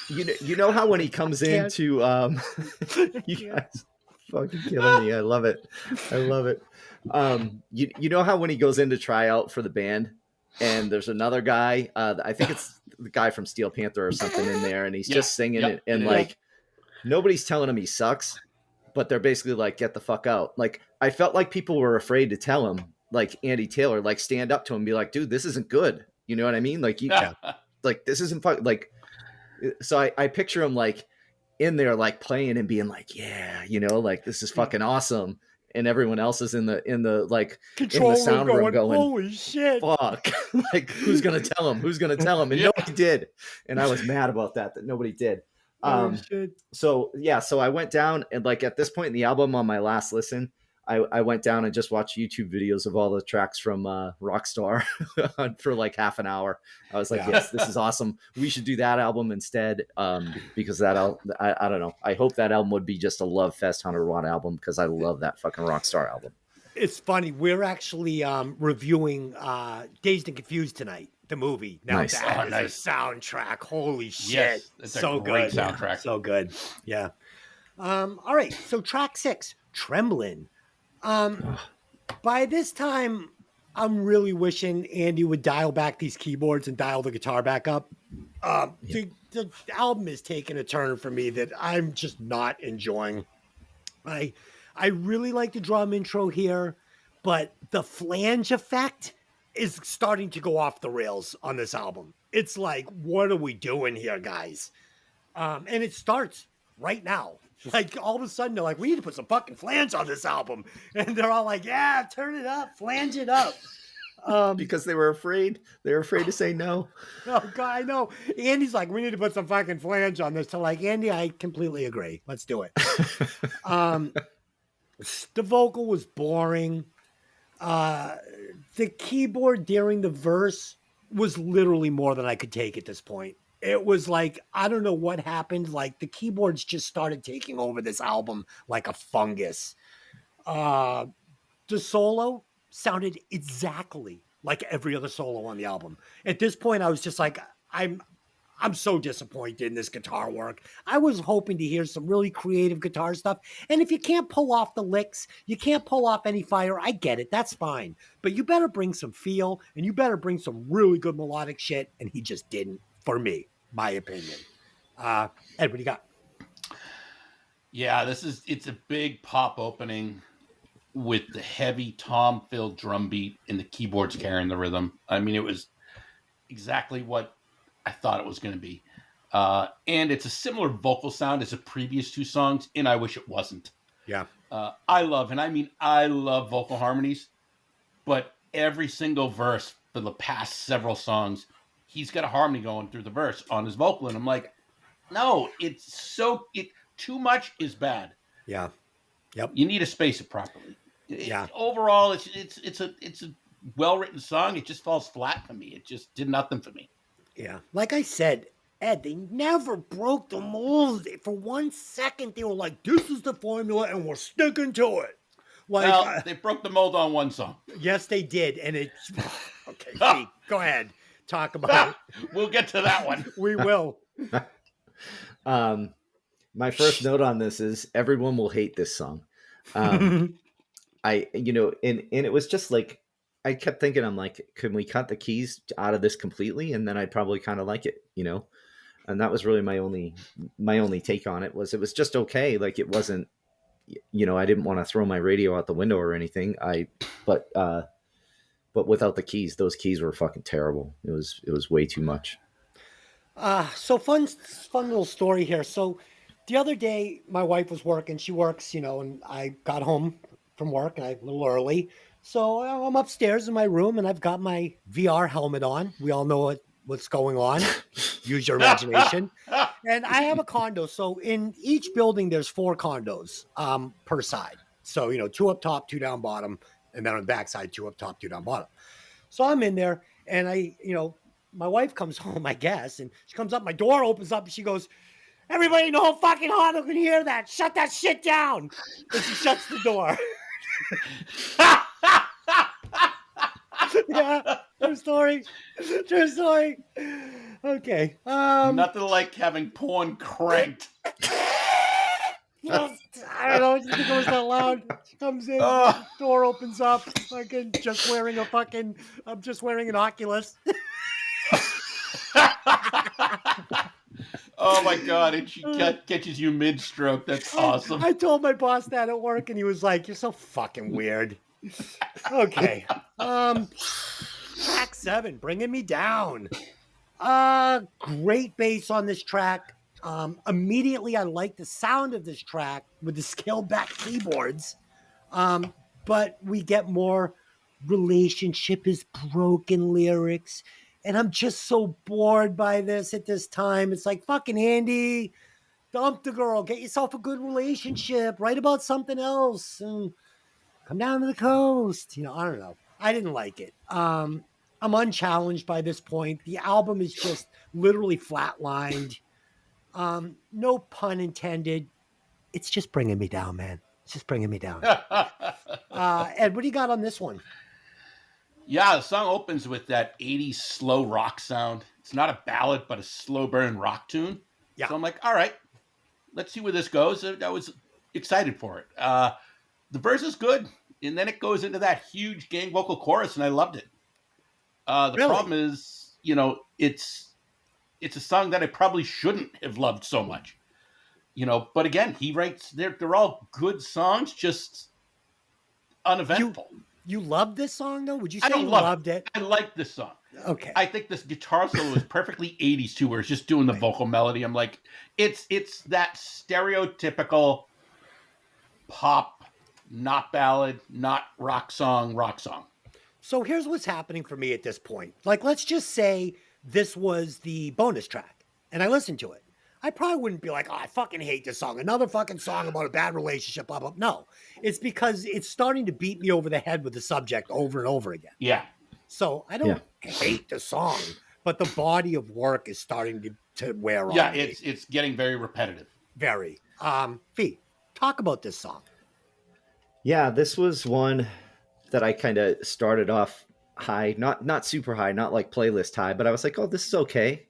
you know how when he comes into you guys fucking killing me. I love it. You know how when he goes in to try out for the band and there's another guy, I think it's the guy from Steel Panther or something in there, and he's just singing it, and like nobody's telling him he sucks, but they're basically like, get the fuck out. Like, I felt like people were afraid to tell him, like Andy Taylor, like stand up to him and be like, dude, this isn't good. You know what I mean? Like, like this isn't fun. Like, so I picture him like in there, like playing and being like, yeah, like this is fucking awesome. And everyone else is in the like Control in the sound room going, holy shit. fuck. Like, who's gonna tell him? And nobody did. And I was mad about that nobody did. Holy shit. So I went down and like at this point in the album on my last listen, I went down and just watched YouTube videos of all the tracks from Rockstar for like half an hour. I was like, yes, this is awesome. We should do that album instead, because I don't know. I hope that album would be just a love fest 100 Watt album, because I love that fucking Rockstar album. It's funny. We're actually reviewing Dazed and Confused tonight, the movie. Now Nice. that is a soundtrack. Holy shit. Yes, it's a great good. soundtrack. So good. Yeah. All right. So track 6, Tremblin'. By this time, I'm really wishing Andy would dial back these keyboards and dial the guitar back up. The album is taking a turn for me that I'm just not enjoying. I really like the drum intro here, but the flange effect is starting to go off the rails on this album. It's like, what are we doing here, guys? And it starts right now. Like, all of a sudden, they're like, we need to put some fucking flange on this album. And they're all like, yeah, turn it up, flange it up. Because they were afraid. They were afraid to say no. Oh, God, I know. Andy's like, we need to put some fucking flange on this. So, like, Andy, I completely agree. Let's do it. The vocal was boring. The keyboard during the verse was literally more than I could take at this point. It was like, I don't know what happened. Like, the keyboards just started taking over this album like a fungus. The solo sounded exactly like every other solo on the album. At this point, I was just like, I'm so disappointed in this guitar work. I was hoping to hear some really creative guitar stuff. And if you can't pull off the licks, you can't pull off any fire, I get it. That's fine. But you better bring some feel and you better bring some really good melodic shit. And he just didn't, for me, my opinion. Ed, what do you got? Yeah, it's a big pop opening with the heavy tom-filled drum beat and the keyboards carrying the rhythm. I mean, it was exactly what I thought it was going to be. And it's a similar vocal sound as the previous two songs, and I wish it wasn't. Yeah. I love vocal harmonies, but every single verse for the past several songs, he's got a harmony going through the verse on his vocal, and I'm like, no, too much is bad. Yeah. Yep. You need to space it properly. Yeah. Overall, it's a well-written song. It just falls flat for me. It just did nothing for me. Yeah. Like I said, Ed, they never broke the mold. For 1 second, they were like, this is the formula and we're sticking to it. Like, Well, they broke the mold on one song. yes, they did. And it's okay. Pete, go ahead. Talk about it. We'll get to that one. We will. My first note on this is everyone will hate this song. And it was just like, I kept thinking, I'm like, can we cut the keys out of this completely? And then I'd probably kind of like it, and that was really my only take on it. Was just okay. Like it wasn't, I didn't want to throw my radio out the window or anything. But without the keys, those keys were fucking terrible. It was way too much. So fun little story here. So the other day, my wife was working. She works, and I got home from work and a little early. So I'm upstairs in my room and I've got my VR helmet on. We all know what's going on. Use your imagination. And I have a condo. So in each building, there's 4 condos per side. So, 2 up top, 2 down bottom. And then on the backside, 2 up top, 2 down bottom. So I'm in there and my wife comes home, I guess. And she comes up, my door opens up and she goes, everybody in the whole fucking condo can hear that. Shut that shit down. And she shuts the door. Yeah, true story. Okay. Nothing like having porn cranked. I don't know. Just think it was that loud. She comes in, door opens up. I'm just wearing an Oculus. Oh my God! And she catches you mid-stroke. That's awesome. I told my boss that at work, and he was like, "You're so fucking weird." Okay. Track 7, bringing me down. Great bass on this track. Immediately, I like the sound of this track with the scaled back keyboards. But we get more relationship is broken lyrics. And I'm just so bored by this at this time. It's like, fucking Andy, dump the girl, get yourself a good relationship, write about something else, and come down to the coast. I don't know. I didn't like it. I'm unchallenged by this point. The album is just literally flatlined. No pun intended. It's just bringing me down, man. It's just bringing me down. Ed, what do you got on this one? Yeah, the song opens with that 80s slow rock sound. It's not a ballad, but a slow burn rock tune. Yeah. So I'm like, all right, let's see where this goes. I was excited for it. The verse is good, and then it goes into that huge gang vocal chorus, and I loved it. The problem is, it's a song that I probably shouldn't have loved so much. But again, he writes, they're all good songs, just uneventful. You loved this song, though? Would you say I don't you love loved it? I like this song. Okay. I think this guitar solo is perfectly 80s too, where it's just doing the vocal melody. I'm like, it's that stereotypical pop, not ballad, not rock song. So here's what's happening for me at this point. Like, let's just say this was the bonus track, and I listened to it. I probably wouldn't be like, oh, I fucking hate this song. Another fucking song about a bad relationship, blah, blah. No, it's because it's starting to beat me over the head with the subject over and over again. Yeah. So I don't hate the song, but the body of work is starting to wear on. Yeah, me. it's getting very repetitive. Very. Fee, talk about this song. Yeah, this was one that I kind of started off high, not super high, not like playlist high, but I was like, oh, this is okay.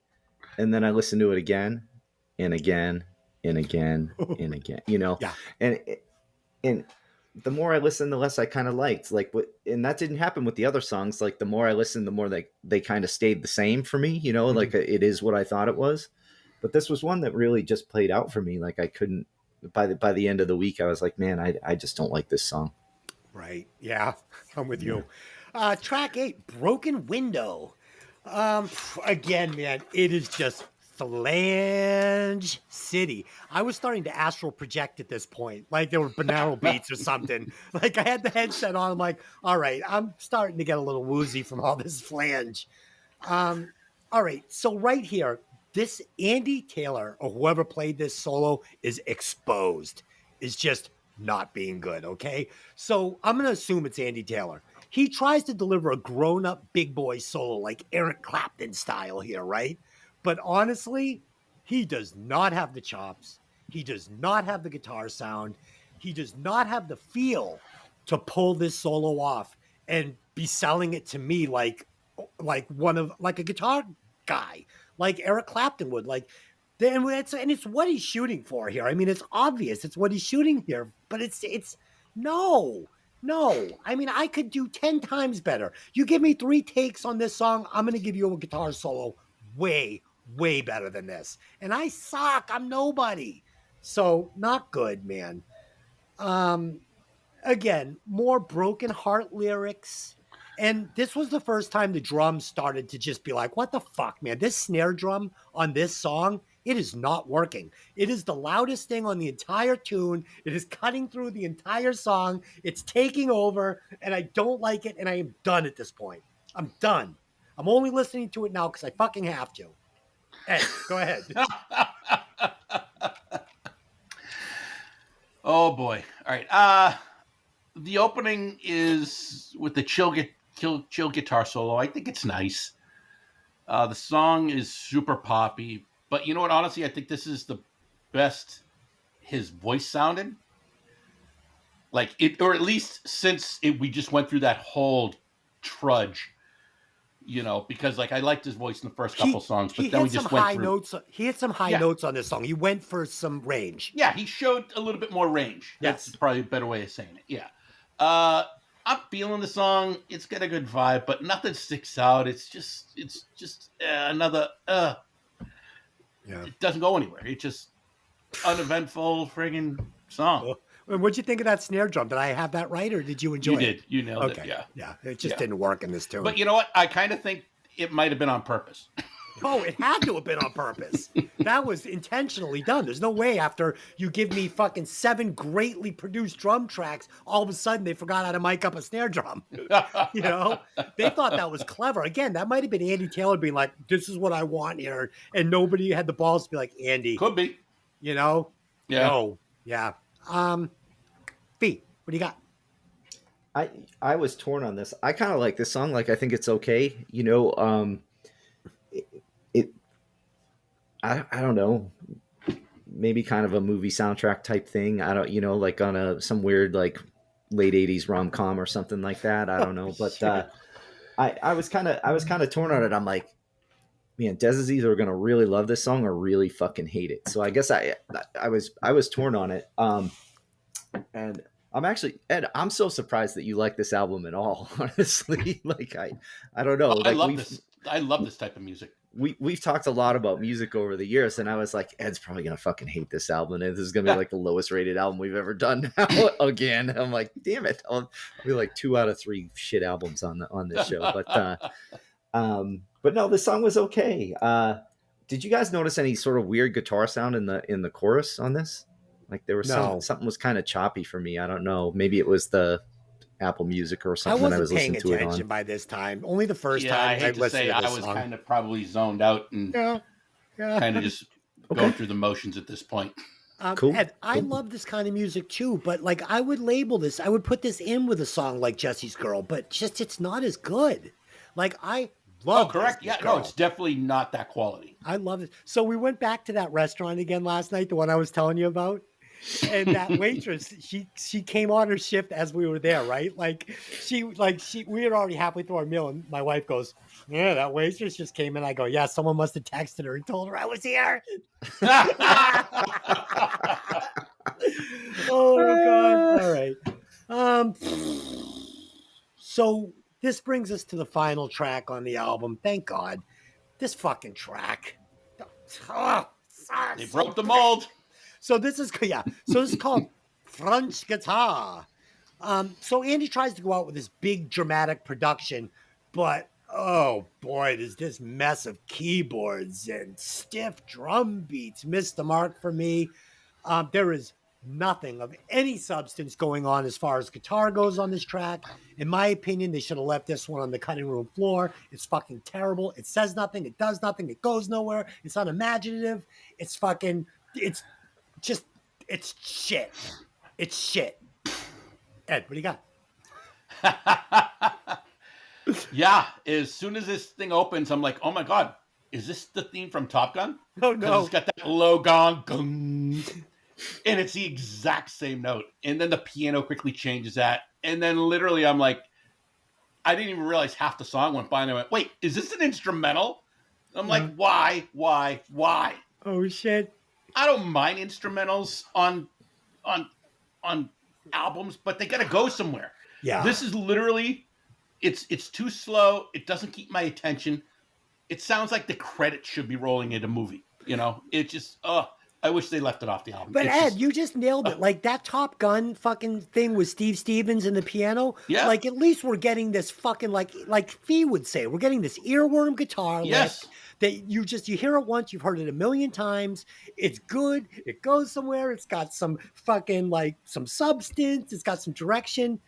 And then I listened to it again and again and again and again, you know. Yeah. And the more I listened, the less I kind of liked. Like what, and that didn't happen with the other songs. Like the more I listened, the more they kind of stayed the same for me, you know, like it is what I thought it was. But this was one that really just played out for me. Like I couldn't, by the end of the week, I was like, man, I just don't like this song. Right. Yeah. I'm with you. Track 8, Broken Window. Again, man, it is just Flange City. I was starting to astral project at this point, like there were binaural beats or something. Like I had the headset on. I'm like, all right, I'm starting to get a little woozy from all this flange. All right, so right here, this Andy Taylor or whoever played this solo is exposed. Is just not being good. Okay, so I'm gonna assume it's Andy Taylor. He tries to deliver a grown-up big boy solo like Eric Clapton style here, right? But honestly, he does not have the chops. He does not have the guitar sound. He does not have the feel to pull this solo off and be selling it to me like a guitar guy, like Eric Clapton would. Like, and it's what he's shooting for here. I mean, it's obvious. It's what he's shooting here, but it's no. I mean, I could do 10 times better. You give me 3 takes on this song, I'm going to give you a guitar solo way better than this. And I suck. I'm nobody. So not good, man. Again, more broken heart lyrics. And this was the first time the drums started to just be like, what the fuck, man? This snare drum on this song, it is not working. It is the loudest thing on the entire tune. It is cutting through the entire song. It's taking over, and I don't like it, and I am done at this point. I'm done. I'm only listening to it now because I fucking have to. Ed, go ahead. Oh boy! All right. The opening is with the chill guitar solo. I think it's nice. The song is super poppy, but you know what? Honestly, I think this is the best his voice sounded. Like it, or at least since we just went through that whole trudge. You know, because like I liked his voice in the first couple songs, but then we just went through. Notes. He hit some high notes on this song. He went for some range. Yeah, he showed a little bit more range. Yes. That's probably a better way of saying it. Yeah. I'm feeling the song. It's got a good vibe, but nothing sticks out. It's just another. Yeah. It doesn't go anywhere. It's just uneventful friggin' song. What'd you think of that snare drum? Did I have that right, or did you enjoy it? You did. You nailed it. Yeah. Yeah. It just didn't work in this tune. But you know what? I kind of think it might have been on purpose. Oh, it had to have been on purpose. That was intentionally done. There's no way after you give me fucking 7 greatly produced drum tracks, all of a sudden they forgot how to mic up a snare drum. You know, they thought that was clever. Again, that might have been Andy Taylor being like, this is what I want here. And nobody had the balls to be like, Andy. Could be. You know? Yeah. No. Yeah. Fee, what do you got? I was torn on this. I kind of like this song. Like, I think it's okay. You know, I don't know, maybe kind of a movie soundtrack type thing. I don't, you know, like on some weird like late 80s rom-com or something like that. I don't know, but I was kind of torn on it. I'm like, man, Des is either going to really love this song or really fucking hate it. So I guess I was torn on it. And I'm actually, Ed, I'm so surprised that you like this album at all, honestly. Like, I don't know. Like, I love this type of music. We've talked a lot about music over the years, and I was like, Ed's probably gonna fucking hate this album, and this is gonna be like the lowest rated album we've ever done now again. I'm like, damn it, I'll be like 2 out of 3 shit albums on this show. But no, the song was okay. Did you guys notice any sort of weird guitar sound in the chorus on this? Like there was something was kind of choppy for me. I don't know. Maybe it was the Apple Music or something. I wasn't paying attention by this time. Only the first time I hate to say I was kind of probably zoned out and kind of just going through the motions at this point. Cool. Ed, I love this kind of music too, but like I would label this, I would put this in with a song like Jesse's Girl, but just it's not as good. Like I love. Oh, correct. Jesse's Yeah, Girl. no, it's definitely not that quality. I love it. So we went back to that restaurant again last night, the one I was telling you about. And that waitress, she came on her shift as we were there, right? We had already halfway through our meal, and my wife goes, "Yeah, that waitress just came in." I go, "Yeah, someone must have texted her and told her I was here." Oh my god! All right. So this brings us to the final track on the album. Thank God, this fucking track. They broke the mold. So this is called French Guitar. So Andy tries to go out with this big dramatic production, but oh boy, does this mess of keyboards and stiff drum beats miss the mark for me. There is nothing of any substance going on as far as guitar goes on this track. In my opinion, they should have left this one on the cutting room floor. It's fucking terrible. It says nothing. It does nothing. It goes nowhere. It's unimaginative. It's shit. It's shit. Ed, what do you got? Yeah, as soon as this thing opens, I'm like, oh my god, is this the theme from Top Gun? Oh 'Cause no. it's got that low gong, and it's the exact same note. And then the piano quickly changes that. And then literally I'm like, I didn't even realize half the song went by, and I went, wait, is this an instrumental? I'm like, why? Oh shit. I don't mind instrumentals on albums, but they gotta go somewhere. Yeah. This is literally, it's too slow. It doesn't keep my attention. It sounds like the credits should be rolling in a movie. You know, it just, I wish they left it off the album. But It's Ed, just- you just nailed it. Like that Top Gun fucking thing with Steve Stevens and the piano. Yeah. Like at least we're getting this fucking like Fee would say, we're getting this earworm guitar lick Yes. that you hear it once, you've heard it a million times. It's good. It goes somewhere. It's got some fucking like some substance. It's got some direction.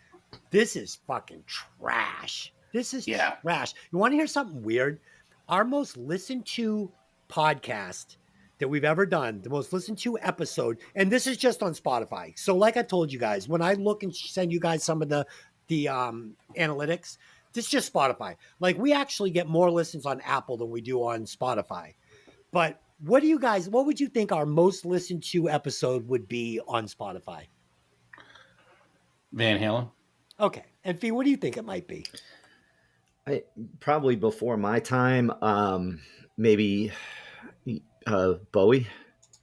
This is fucking trash. This is Yeah. trash. You want to hear something weird? Our most listened to podcast that we've ever done, the most listened to episode, and this is just on Spotify. So like I told you guys, when I look and send you guys some of the analytics, this is just Spotify. Like we actually get more listens on Apple than we do on Spotify. But what would you think our most listened to episode would be on Spotify? Van Halen. Okay. And Fee, what do you think it might be? Probably before my time, maybe Bowie.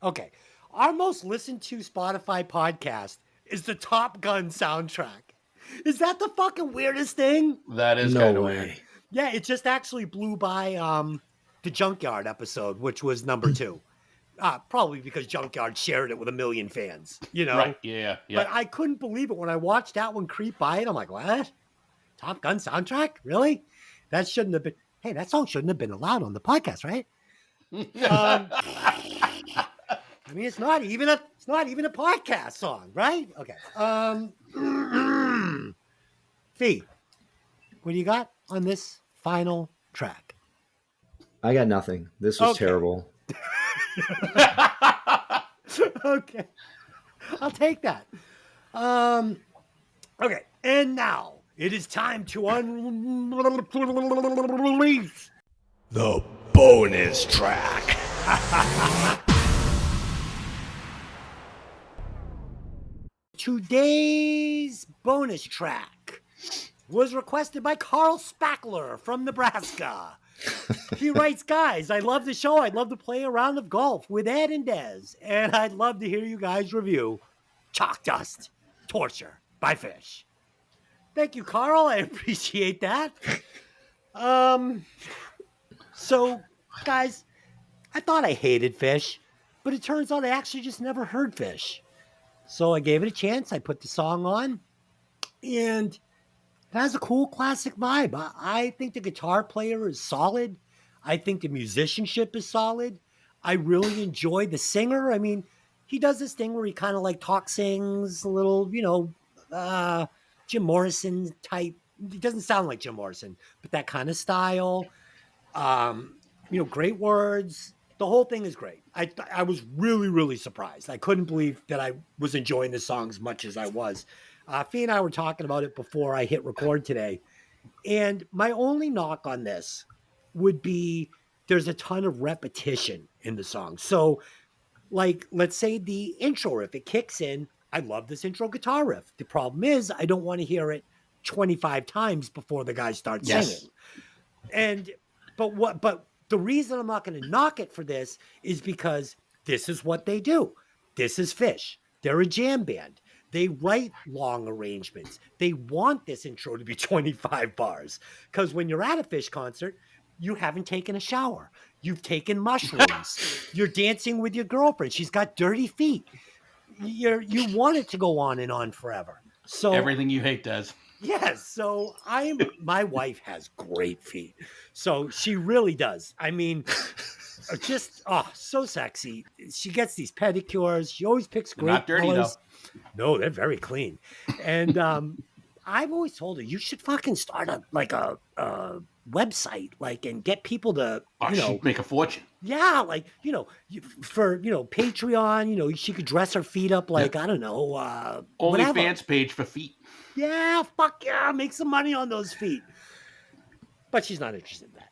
Okay. Our most listened to Spotify podcast is the Top Gun soundtrack. Is that the fucking weirdest thing? That is No kind of way. weird. Yeah, it just actually blew by the Junkyard episode, which was number 2. Probably because Junkyard shared it with 1 million fans, you know? Right. Yeah. But I couldn't believe it when I watched that one creep by it. I'm like, what? Top Gun soundtrack? Really? That shouldn't have been. Hey, that song shouldn't have been allowed on the podcast, right? I mean, it's not even a podcast song, right? Okay. Fee, what do you got on this final track? I got nothing. This was Okay. terrible. Okay. I'll take that. Okay. And now it is time to unrelease The bonus track. Today's bonus track was requested by Carl Spackler from Nebraska. He writes, guys, I love the show. I'd love to play a round of golf with Ed and Dez, and I'd love to hear you guys review Chalk Dust Torture by Fish. Thank you, Carl. I appreciate that. So, guys, I thought I hated Fish, but it turns out I actually just never heard Fish. So I gave it a chance. I put the song on, and it has a cool classic vibe. I think the guitar player is solid. I think the musicianship is solid. I really enjoy the singer. I mean, he does this thing where he kind of like talk sings a little, Jim Morrison type. He doesn't sound like Jim Morrison, but that kind of style. Great words. The whole thing is great. I was really, really surprised. I couldn't believe that I was enjoying the song as much as I was. Fee and I were talking about it before I hit record today. And my only knock on this would be there's a ton of repetition in the song. So like, let's say the intro riff, it kicks in. I love this intro guitar riff. The problem is I don't want to hear it 25 times before the guy starts singing. And but the reason I'm not going to knock it for this is because this is what they do. This is Phish. They're a jam band. They write long arrangements. They want this intro to be 25 bars. Because when you're at a Phish concert, you haven't taken a shower. You've taken mushrooms. You're dancing with your girlfriend. She's got dirty feet. You want it to go on and on forever. So Everything you hate does. yes. So my wife has great feet. So she really does. I mean, just so sexy. She gets these pedicures. She always picks great Not dirty, colors. No, they're very clean. And I've always told her you should fucking start a website, like, and get people to She'd make a fortune. yeah, like, for Patreon, she could dress her feet up like, I don't know, whatever. OnlyFans page for feet. Yeah, fuck yeah, make some money on those feet. But she's not interested in that.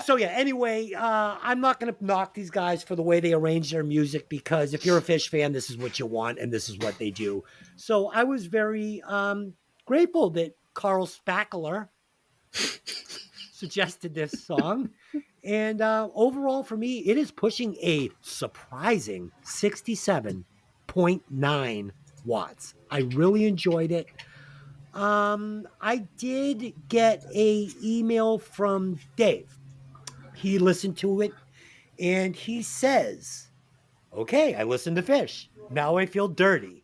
So yeah, anyway, I'm not going to knock these guys for the way they arrange their music, because if you're a Phish fan, this is what you want and this is what they do. So I was very grateful that Carl Spackler suggested this song. And overall for me, it is pushing a surprising 67.9 watts. I really enjoyed it. I did get a email from Dave. He listened to it and he says, okay, I listened to Phish. Now I feel dirty.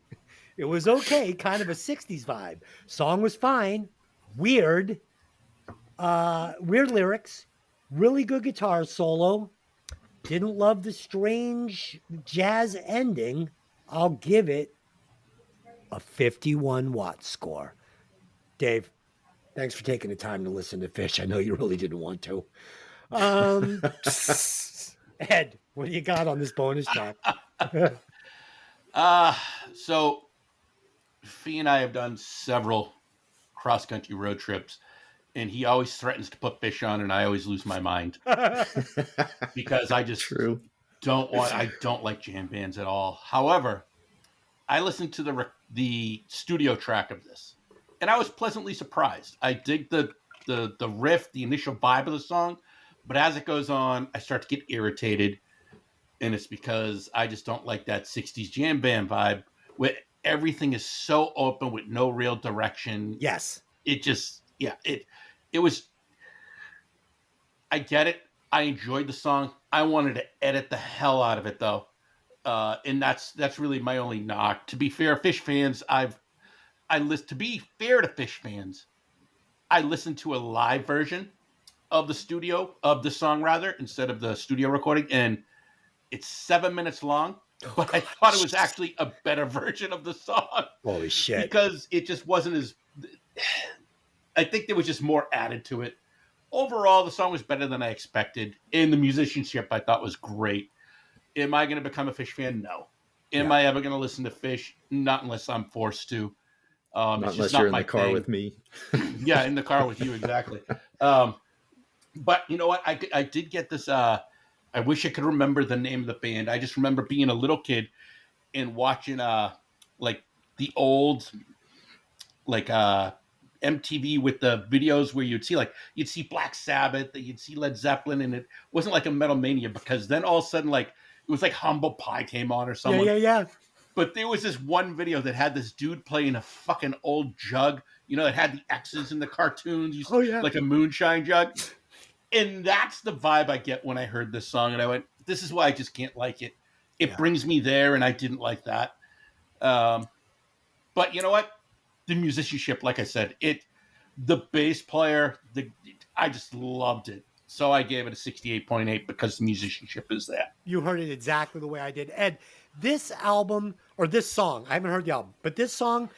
It was okay, kind of a 60s vibe. Song was fine. Weird lyrics, really good guitar solo. Didn't love the strange jazz ending. I'll give it a 51 watt score. Dave, thanks for taking the time to listen to Phish. I know you really didn't want to. Ed, what do you got on this bonus track? So Fee and I have done several cross-country road trips, and he always threatens to put Phish on, and I always lose my mind because I just don't like jam bands at all. However, I listened to the studio track of this, and I was pleasantly surprised. I dig the riff, the initial vibe of the song, but as it goes on, I start to get irritated, and it's because I just don't like that 60s jam band vibe where everything is so open with no real direction. Yes. It just, it was, I get it. I enjoyed the song. I wanted to edit the hell out of it though. And that's really my only knock. To be fair, Phish fans, to be fair to Phish fans, I listened to a live version of the song rather, instead of the studio recording. And it's 7 minutes long, but I thought it was actually a better version of the song. Holy shit. Because it just wasn't as, I think there was just more added to it. Overall, the song was better than I expected. And the musicianship I thought was great. Am I going to become a Phish fan? No. Am I ever going to listen to Phish? Not unless I'm forced to. Not unless you're in the car with me. Yeah, in the car with you, exactly. But you know what? I did get this. I wish I could remember the name of the band. I just remember being a little kid and watching like the old MTV with the videos where you'd see Black Sabbath, you'd see Led Zeppelin, and it wasn't like a Metal Mania, because then all of a sudden it was like Humble Pie came on or something. Yeah. But there was this one video that had this dude playing a fucking old jug, that had the X's in the cartoons, like a moonshine jug. And that's the vibe I get when I heard this song. And I went, this is why I just can't like it. It brings me there, and I didn't like that. But you know what? The musicianship, like I said, the bass player, I just loved it. So I gave it a 68.8 because the musicianship is there. You heard it exactly the way I did. Ed, this album, or this song, I haven't heard the album, but this song,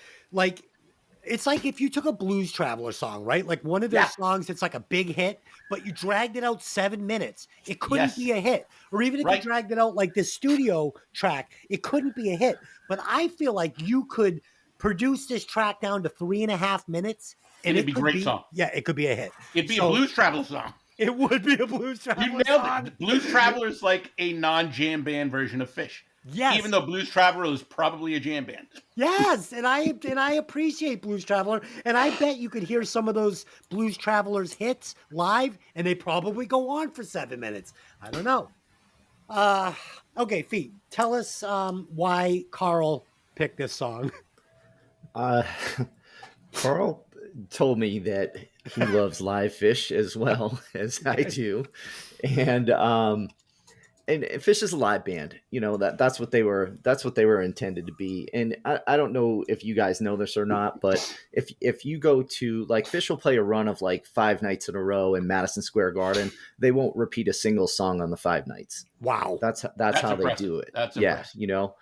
it's like if you took a Blues Traveler song, right? Like one of their songs, it's like a big hit, but you dragged it out 7 minutes. It couldn't be a hit. Or even if you dragged it out like this studio track, it couldn't be a hit. But I feel like you could produce this track down to 3.5 minutes. And it'd be a great song. Yeah, it could be a hit. It'd be a Blues Traveler song. It would be a Blues You Traveler nailed song. it. Blues Traveler is like a non-jam band version of Fish. Yes. Even though Blues Traveler is probably a jam band. Yes, and I appreciate Blues Traveler, and I bet you could hear some of those Blues Travelers hits live, and they probably go on for 7 minutes. I don't know. Okay, Fee, tell us why Carl picked this song. Carl told me that he loves live Fish as well as I do, and Fish is a live band. You know that's what they were intended to be. And I don't know if you guys know this or not, but if you go to like Fish will play a run of like 5 nights in a row in Madison Square Garden, they won't repeat a single song on the 5 nights. Wow, That's how impressive. they do it. That's yeah, impressive. you know.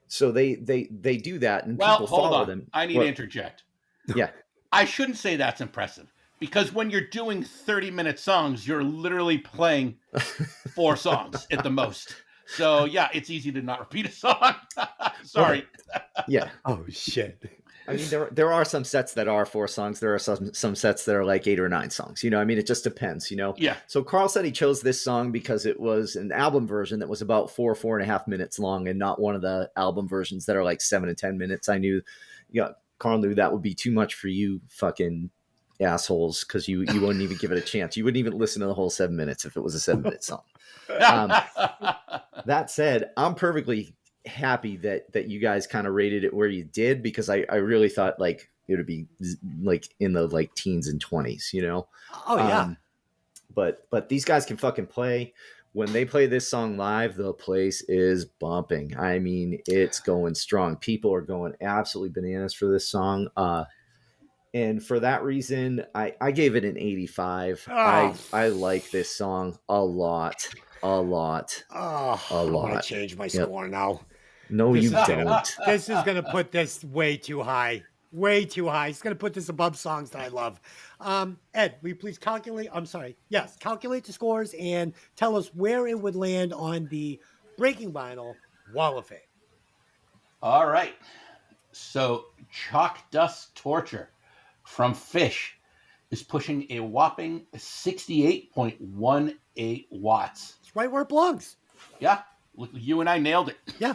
So they do that, and Well, people hold follow on. them. I need to interject. Yeah. I shouldn't say that's impressive because when you're doing 30-minute songs, you're literally playing 4 songs at the most. So yeah, it's easy to not repeat a song. Sorry. Yeah. Oh shit. I mean, there are some sets that are 4 songs. There are some sets that are like 8 or 9 songs. You know, I mean, it just depends. You know. Yeah. So Carl said he chose this song because it was an album version that was about 4.5 minutes long, and not one of the album versions that are like 7 and 10 minutes. I knew, Carl knew that would be too much for you, fucking assholes, because you wouldn't even give it a chance. You wouldn't even listen to the whole 7 minutes if it was a 7-minute song. That said, I'm perfectly happy that you guys kind of rated it where you did, because I really thought like it would be like in the like teens and 20s, you know. Oh yeah. But these guys can fucking play. When they play this song live, the place is bumping. I mean, it's going strong. People are going absolutely bananas for this song. And for that reason, I gave it an 85. Oh. I like this song a lot. Oh, A I want lot. to change my score now. No, This you is- don't. This is going to put this way too high. Way too high. It's going to put this above songs that I love. Ed, will you please calculate? I'm sorry. Yes, calculate the scores and tell us where it would land on the Breaking Vinyl Wall of Fame. All right. So Chalk Dust Torture from Fish is pushing a whopping 68.18 watts. It's right where it belongs. Yeah. Look, you and I nailed it. Yeah.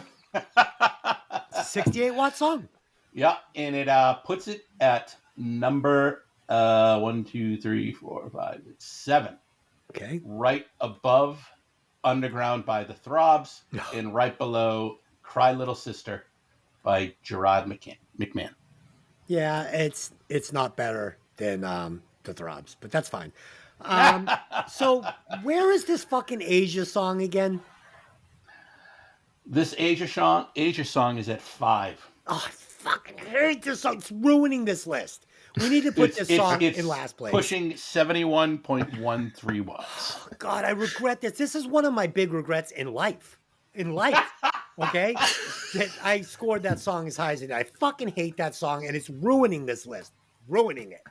68 watt song. Yeah, and it puts it at number 1, 2, 3, 4, 5, 7, Okay. right above Underground by the Throbs, and right below Cry Little Sister by Gerard McMahon. Yeah, it's not better than the Throbs, but that's fine. So where is this fucking Asia song again? This Asia song is at 5. Oh, I fucking hate this song. It's ruining this list. We need to put this song in last place. Pushing 71.13 watts. God, I regret this. This is one of my big regrets in life. Okay? That I scored that song as high as it did. I fucking hate that song, and it's ruining this list. Ruining it.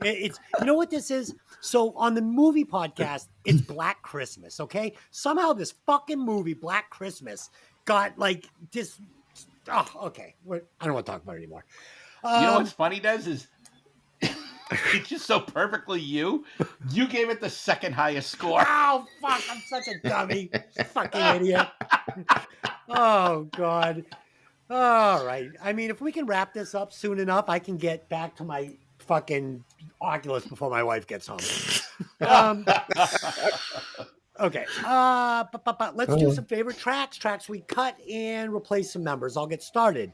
It's you know what this is? So on the movie podcast, it's Black Christmas, okay? Somehow this fucking movie, Black Christmas, got like this. Oh, okay. I don't want to talk about it anymore. You know what's funny, Des, is it's just so perfectly you. You gave it the second highest score. Oh, fuck. I'm such a dummy. Fucking idiot. Oh, God. All right. I mean, if we can wrap this up soon enough, I can get back to my fucking Oculus before my wife gets home. Okay. Let's do some favorite tracks we cut and replace some numbers. I'll get started.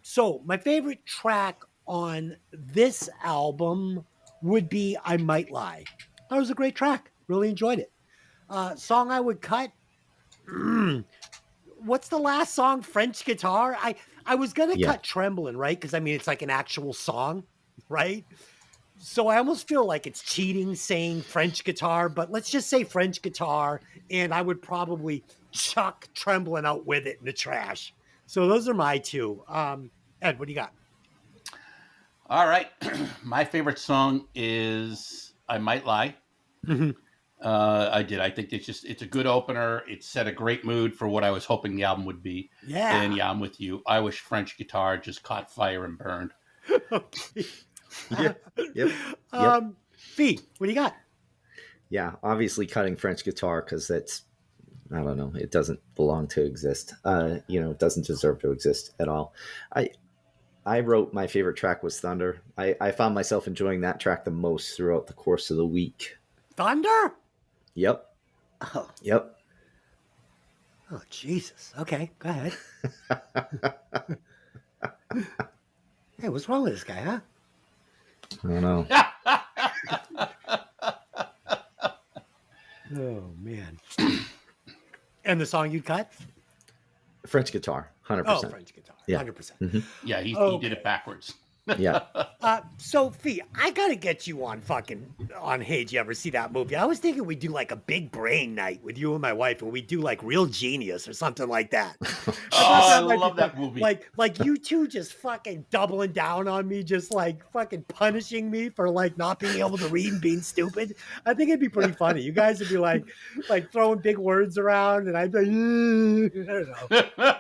So my favorite track on this album would be I Might Lie. That was a great track. Really enjoyed it. Song I would cut. What's the last song? French Guitar. I was gonna cut Trembling, right? Because I mean it's like an actual song, right? So I almost feel like it's cheating saying French Guitar, but let's just say French Guitar, and I would probably chuck Trembling out with it in the trash. So those are my two. Ed, what do you got? All right. My favorite song is I Might Lie. I think it's a good opener. It set a great mood for what I was hoping the album would be. Yeah. And yeah, I'm with you. I wish French Guitar just caught fire and burned. Okay. Yep. Fee, what do you got? yeah, obviously cutting French guitar because it's, I don't know, it doesn't belong to exist. It doesn't deserve to exist at all. I wrote my favorite track was Thunder. I found myself enjoying that track the most throughout the course of the week. Thunder? Yep. Oh, Yep. oh, Jesus. Okay, go ahead. Hey, what's wrong with this guy, huh? I don't know. Oh, man. And the song you'd cut? French guitar, 100%. Oh, French guitar. Yeah. 100%. Yeah, he Okay. did it backwards. Yeah. Sophie, I gotta get you on Hey, did you ever see that movie? I was thinking we'd do like a big brain night with you and my wife, and we'd do like Real Genius or something like that. I might be love that fun. movie. Like you two just fucking doubling down on me, just like fucking punishing me for like not being able to read and being stupid. I think it'd be pretty funny. You guys would be like throwing big words around, and I'd be like, I don't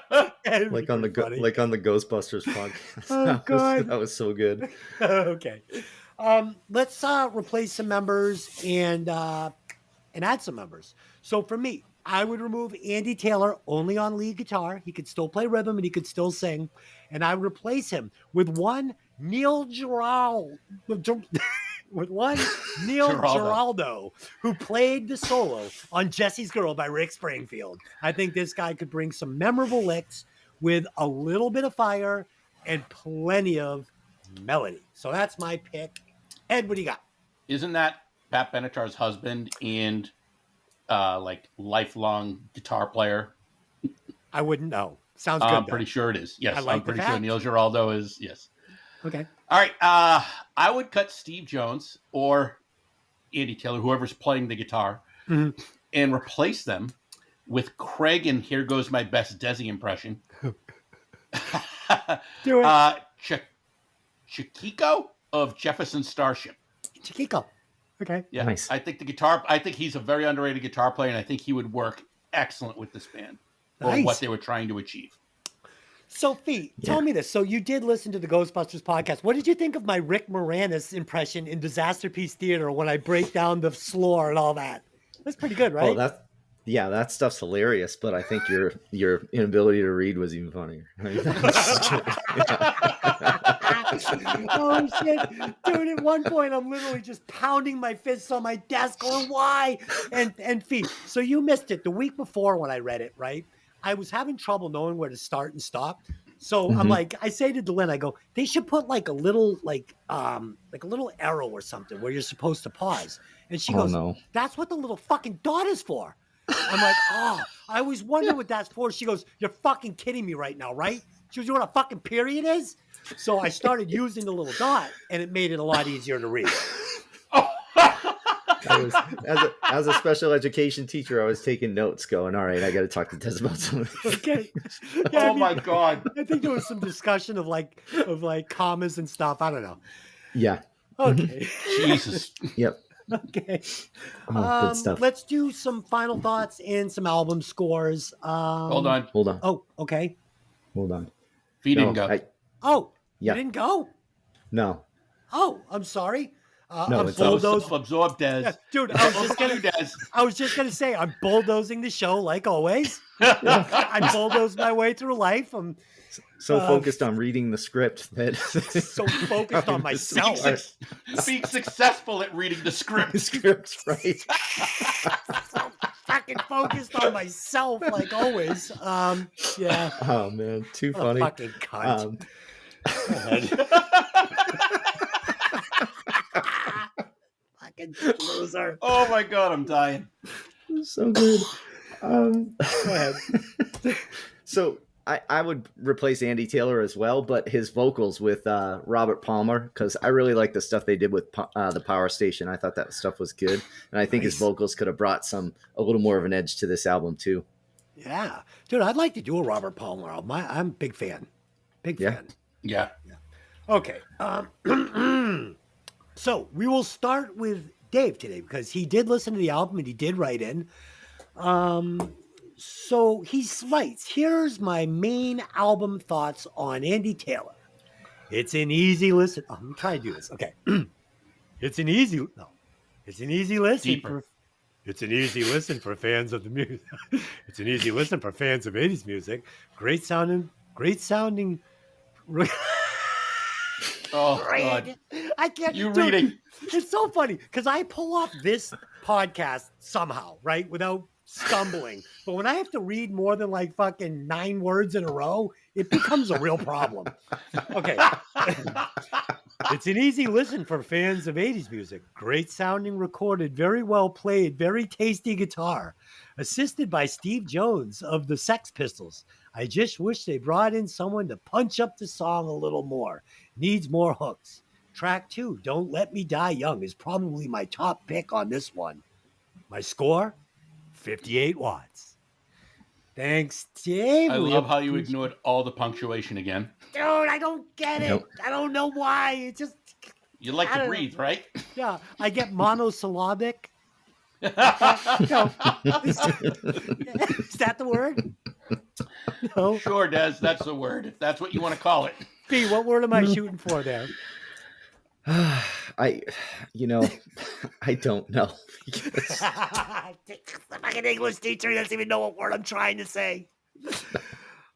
know. It'd be like on the pretty funny. like on the Ghostbusters podcast. Oh, God. That was so good. Okay. Let's replace some members and add some members. So for me, I would remove Andy Taylor only on lead guitar. He could still play rhythm and he could still sing. And I would replace him with one Neil Giraldo, Giraldo, who played the solo on Jesse's Girl by Rick Springfield. I think this guy could bring some memorable licks with a little bit of fire and plenty of melody. So that's my pick. Ed, what do you got? Isn't that Pat Benatar's husband and like lifelong guitar player? I wouldn't know. Sounds good. I'm though. pretty sure it is. Yes, I like I'm the pretty sure fact. Neil Giraldo is. Yes. Okay. All right. I would cut Steve Jones or Andy Taylor, whoever's playing the guitar, Mhm. and replace them with Craig and Here Goes My Best Desi impression. Do it. Chiquito of Jefferson Starship. Chiquito. Okay. Yeah, Nice. I think he's a very underrated guitar player, and I think he would work excellent with this band for Nice. what they were trying to achieve. Sophie, tell me this. So you did listen to the Ghostbusters podcast. What did you think of my Rick Moranis impression in Disaster Piece Theater when I break down the floor and all that? That's pretty good, right? Oh, that stuff's hilarious, but I think your inability to read was even funnier. Oh shit, dude! At one point, I'm literally just pounding my fists on my desk, going, "Why?" And feet. So you missed it the week before when I read it. Right? I was having trouble knowing where to start and stop. So I'm like, I say to Delyn, I go, they should put like a little a little arrow or something where you're supposed to pause. And she goes, no. "That's what the little fucking dot is for." I'm like, "Oh, I always wonder what that's for." She goes, "You're fucking kidding me right now, right?" She goes, "You know what a fucking period is?" So I started using the little dot, and it made it a lot easier to read. As a special education teacher, I was taking notes, going, "All right, I got to talk to Des about some of this." Okay. Oh my God. I think there was some discussion of like commas and stuff. I don't know. Yeah. Okay. Jesus. Yep. Okay. Oh, good stuff. Let's do some final thoughts and some album scores. Hold on. Hold on. Oh, okay. Hold on. Fee didn't go. Oh, Yeah. you didn't go? No. Oh, I'm sorry. No, I'm it's all bulldozing. Self-absorbed Des. Yeah, dude, I was just gonna say I'm bulldozing the show like always. I bulldoze my way through life. I'm So focused on reading the script that so focused on myself. Being successful at reading the script. script, right? So fucking focused on myself like always. Yeah. Oh man, too What a funny. fucking cunt. Fucking loser. Oh my God, I'm dying. So good. Go ahead. So I would replace Andy Taylor as well, but his vocals with Robert Palmer, because I really like the stuff they did with the Power Station. I thought that stuff was good, and I think his Nice. vocals could have brought a little more of an edge to this album too. Yeah. Dude, I'd like to do a Robert Palmer album. I'm a big fan. Big Yeah. fan. Yeah. Okay. So we will start with Dave today because he did listen to the album and he did write in. So he writes, here's my main album thoughts on Andy Taylor. It's an easy listen. Oh, let me try to do this. Okay. It's an easy listen. Deeper. It's an easy listen for fans of the music. It's an easy listen for fans of 80s music. Great sounding. Oh God, I can't. you dude, reading? It's so funny because I pull off this podcast somehow, right, without stumbling. But when I have to read more than like fucking 9 words in a row, it becomes a real problem. Okay. It's an easy listen for fans of 80s music. Great sounding recorded, very well played, very tasty guitar. Assisted by Steve Jones of the Sex Pistols. I just wish they brought in someone to punch up the song a little more. Needs more hooks. Track 2, Don't Let Me Die Young, is probably my top pick on this one. My score, 58 watts. Thanks, Dave. I love how you ignored all the punctuation again. Dude, I don't get it. Nope. I don't know why. It just, You like I to don't breathe, right? yeah, I get monosyllabic. No. Is that the word? No. Sure, Des, that's the word. If that's what you want to call it. B, what word am I shooting for there? I don't know. Because- The fucking English teacher doesn't even know what word I'm trying to say.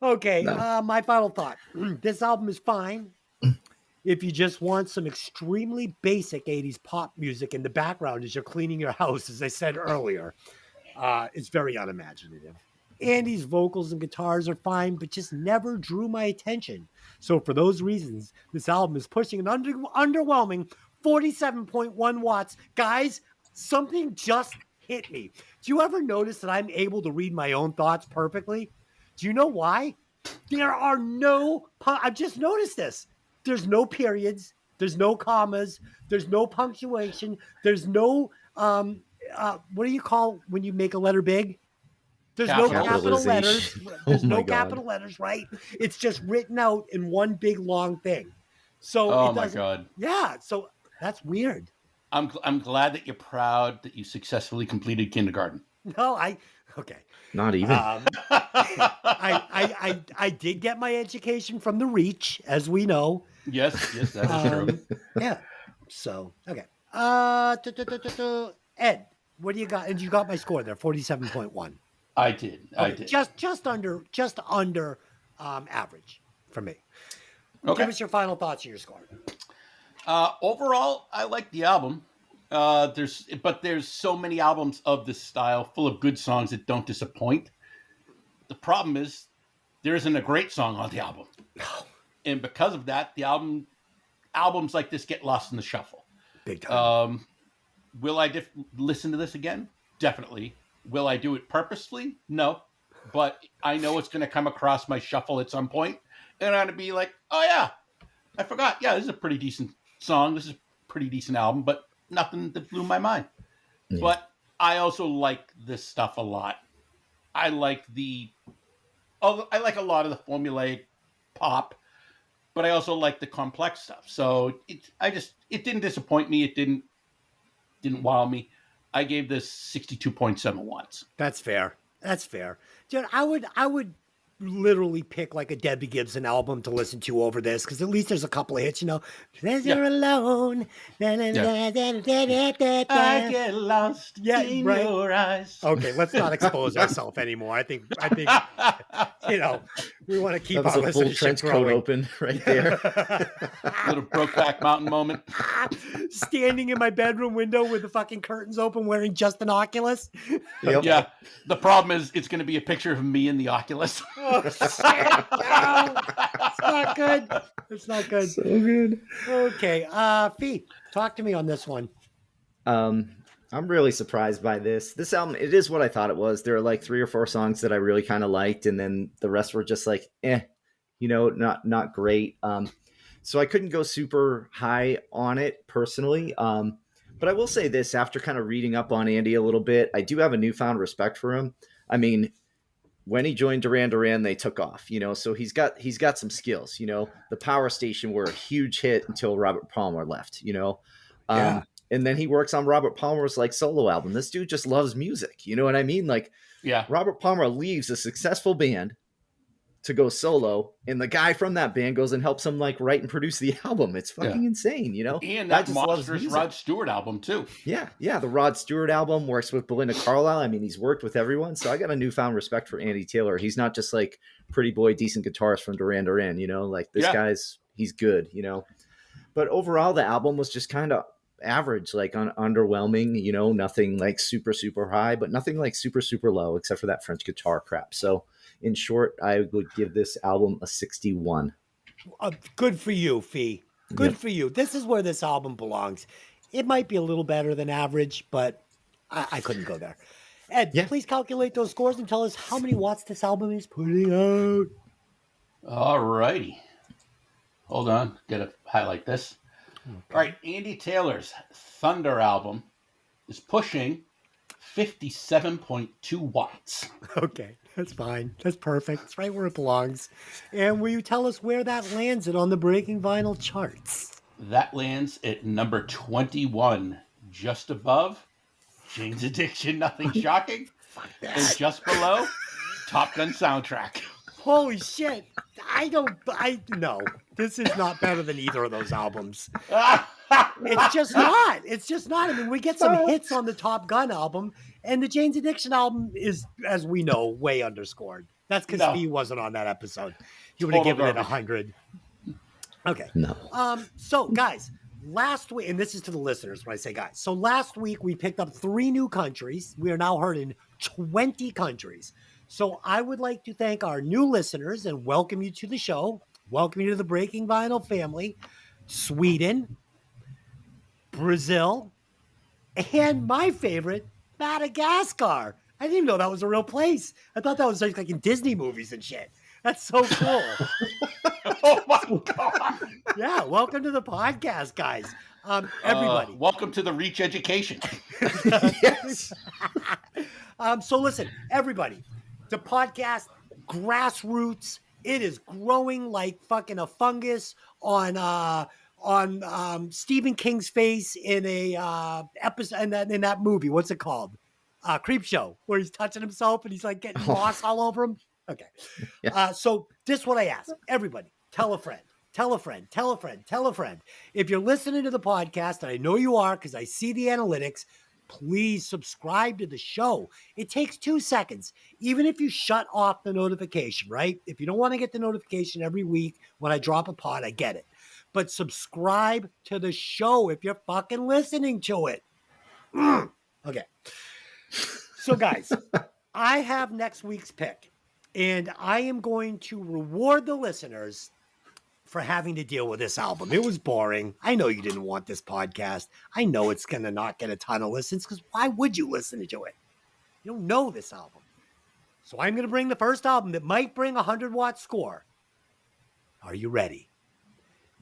Okay, my final thought. This album is fine if you just want some extremely basic 80s pop music in the background as you're cleaning your house, as I said earlier. It's very unimaginative. Andy's vocals and guitars are fine, but just never drew my attention. So for those reasons, this album is pushing an underwhelming 47.1 watts. Guys, something just hit me. Do you ever notice that I'm able to read my own thoughts perfectly? Do you know why? There are I've just noticed this. There's no periods. There's no commas. There's no punctuation. There's no, what do you call when you make a letter big? There's no capital letters. There's no capital letters, right? It's just written out in one big long thing. So Oh my God. Yeah, so that's weird. I'm glad that you're proud that you successfully completed kindergarten. No, okay. Not even. I did get my education from the Reach, as we know. Yes, that is true. Yeah. So okay. Ed, what do you got? And you got my score there, 47.1. I did. Just under average for me. Okay. Give us your final thoughts of your score. Overall, I like the album. There's so many albums of this style, full of good songs that don't disappoint. The problem is there isn't a great song on the album, and because of that, the albums like this get lost in the shuffle. Big time. Will I listen to this again? Definitely. Will I do it purposefully? No, but I know it's going to come across my shuffle at some point, and I'm going to be like, oh yeah, I forgot. Yeah, this is a pretty decent song. This is a pretty decent album, but nothing that blew my mind. Yeah. But I also like this stuff a lot. I like a lot of the formulaic pop, but I also like the complex stuff. So it didn't disappoint me. It didn't wow me. I gave this 62.7 watts. That's fair. Dude, I would literally pick like a Debbie Gibson album to listen to over this, because at least there's a couple of hits, Treasure alone. I get lost in your eyes. Okay, let's not expose ourselves anymore. I think we want to keep That our was a full listenership trench coat growing. open right there. Little Brokeback Mountain moment. Standing in my bedroom window with the fucking curtains open, wearing just an Oculus. Yep. Yeah. The problem is it's going to be a picture of me in the Oculus. Oh, shit. No, it's not good. It's not good. So good. Okay, Fee, talk to me on this one. I'm really surprised by this. This album, it is what I thought it was. There are like 3 or 4 songs that I really kind of liked, and then the rest were just like, not great. So I couldn't go super high on it personally. But I will say this, after kind of reading up on Andy a little bit, I do have a newfound respect for him. I mean, when he joined Duran Duran, they took off, so he's got some skills. The Power Station were a huge hit until Robert Palmer left, Yeah. And then he works on Robert Palmer's like solo album. This dude just loves music. You know what I mean? Like, Yeah. Robert Palmer leaves a successful band to go solo, and the guy from that band goes and helps him like write and produce the album. It's fucking insane, you know. And Guy that just loves monstrous music. Rod Stewart album too. Yeah, the Rod Stewart album works with Belinda Carlisle. I mean, he's worked with everyone, so I got a newfound respect for Andy Taylor. He's not just like pretty boy, decent guitarist from Duran Duran, you know. Like this he's good, you know. But overall, the album was just kind of average, like underwhelming, you know. Nothing like super super high, but nothing like super super low, except for that French guitar crap. So, in short, I would give this album a 61. Good for you, Fee. Good for you. This is where this album belongs. It might be a little better than average, but I couldn't go there. Ed, please calculate those scores and tell us how many watts this album is putting out. All righty. Hold on. Gotta highlight this. Okay. All right. Andy Taylor's Thunder album is pushing 57.2 watts. Okay. That's fine. That's perfect. It's right where it belongs. And will you tell us where that lands it on the Breaking Vinyl charts? That lands at number 21, just above Jane's Addiction, Nothing Shocking, and just below Top Gun soundtrack. Holy shit. No, this is not better than either of those albums. It's just not. It's just not. I mean, we get some hits on the Top Gun album, and the Jane's Addiction album is, as we know, way underscored. That's because he wasn't on that episode. He would have given it 100. Okay. No. So, guys, last week, and this is to the listeners when I say guys. So last week we picked up 3 new countries. We are now heard in 20 countries. So I would like to thank our new listeners and welcome you to the show. Welcome you to the Breaking Vinyl family. Sweden, Brazil, and my favorite, Madagascar. I didn't even know that was a real place. I thought that was like in Disney movies and shit. That's so cool. Oh my God. Yeah, welcome to the podcast, guys. Everybody. Welcome to the Reach Education. Yes. So listen, everybody, the podcast, grassroots, it is growing like fucking a fungus on Stephen King's face in a episode in that movie. What's it called? Creep Show, where he's touching himself and he's like getting moss all over him. Okay. Yeah. So this is what I ask. Everybody, tell a friend, tell a friend, tell a friend, tell a friend. If you're listening to the podcast, and I know you are because I see the analytics, please subscribe to the show. It takes 2 seconds. Even if you shut off the notification, right? If you don't want to get the notification every week when I drop a pod, I get it. But subscribe to the show if you're fucking listening to it. Okay. So guys, I have next week's pick, and I am going to reward the listeners for having to deal with this album. It was boring. I know you didn't want this podcast. I know it's going to not get a ton of listens because why would you listen to it? You don't know this album. So I'm going to bring the first album that might bring a 100-watt score. Are you ready?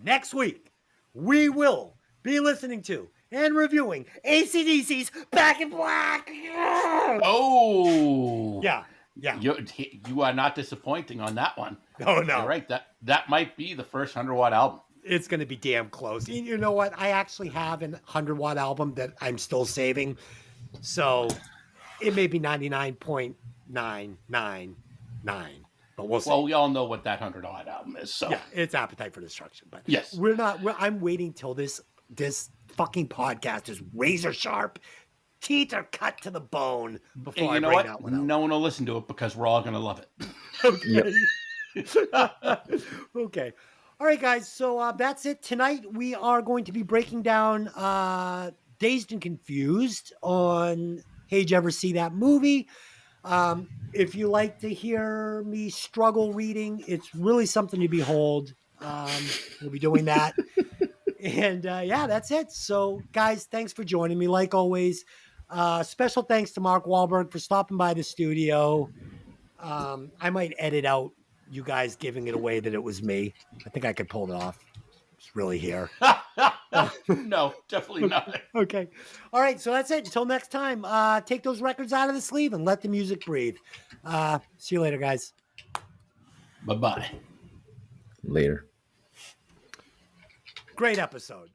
Next week, we will be listening to and reviewing AC/DC's Back in Black. Oh. Yeah. You are not disappointing on that one. Oh, no. You're right. That might be the first 100-watt album. It's going to be damn close. You know what? I actually have an 100-watt album that I'm still saving. So it may be 99.999. But we'll see. Well, we all know what that 100-watt album is. So yeah, it's Appetite for Destruction. But yes, I'm waiting till this fucking podcast is razor sharp. Teeth are cut to the bone before I bring that one out. No one will listen to it because we're all going to love it. Okay. Okay. All right, guys. So that's it. Tonight we are going to be breaking down Dazed and Confused on Hey, did you ever see that movie? If you like to hear me struggle reading, it's really something to behold. We'll be doing that. And yeah, that's it. So guys, thanks for joining me. Like always, special thanks to Mark Wahlberg for stopping by the studio. I might edit out you guys giving it away that it was me. I think I could pull it off. It's really here. No, definitely not. Okay. All right. So that's it. Until next time, take those records out of the sleeve and let the music breathe. See you later, guys. Bye-bye. Later. Great episode.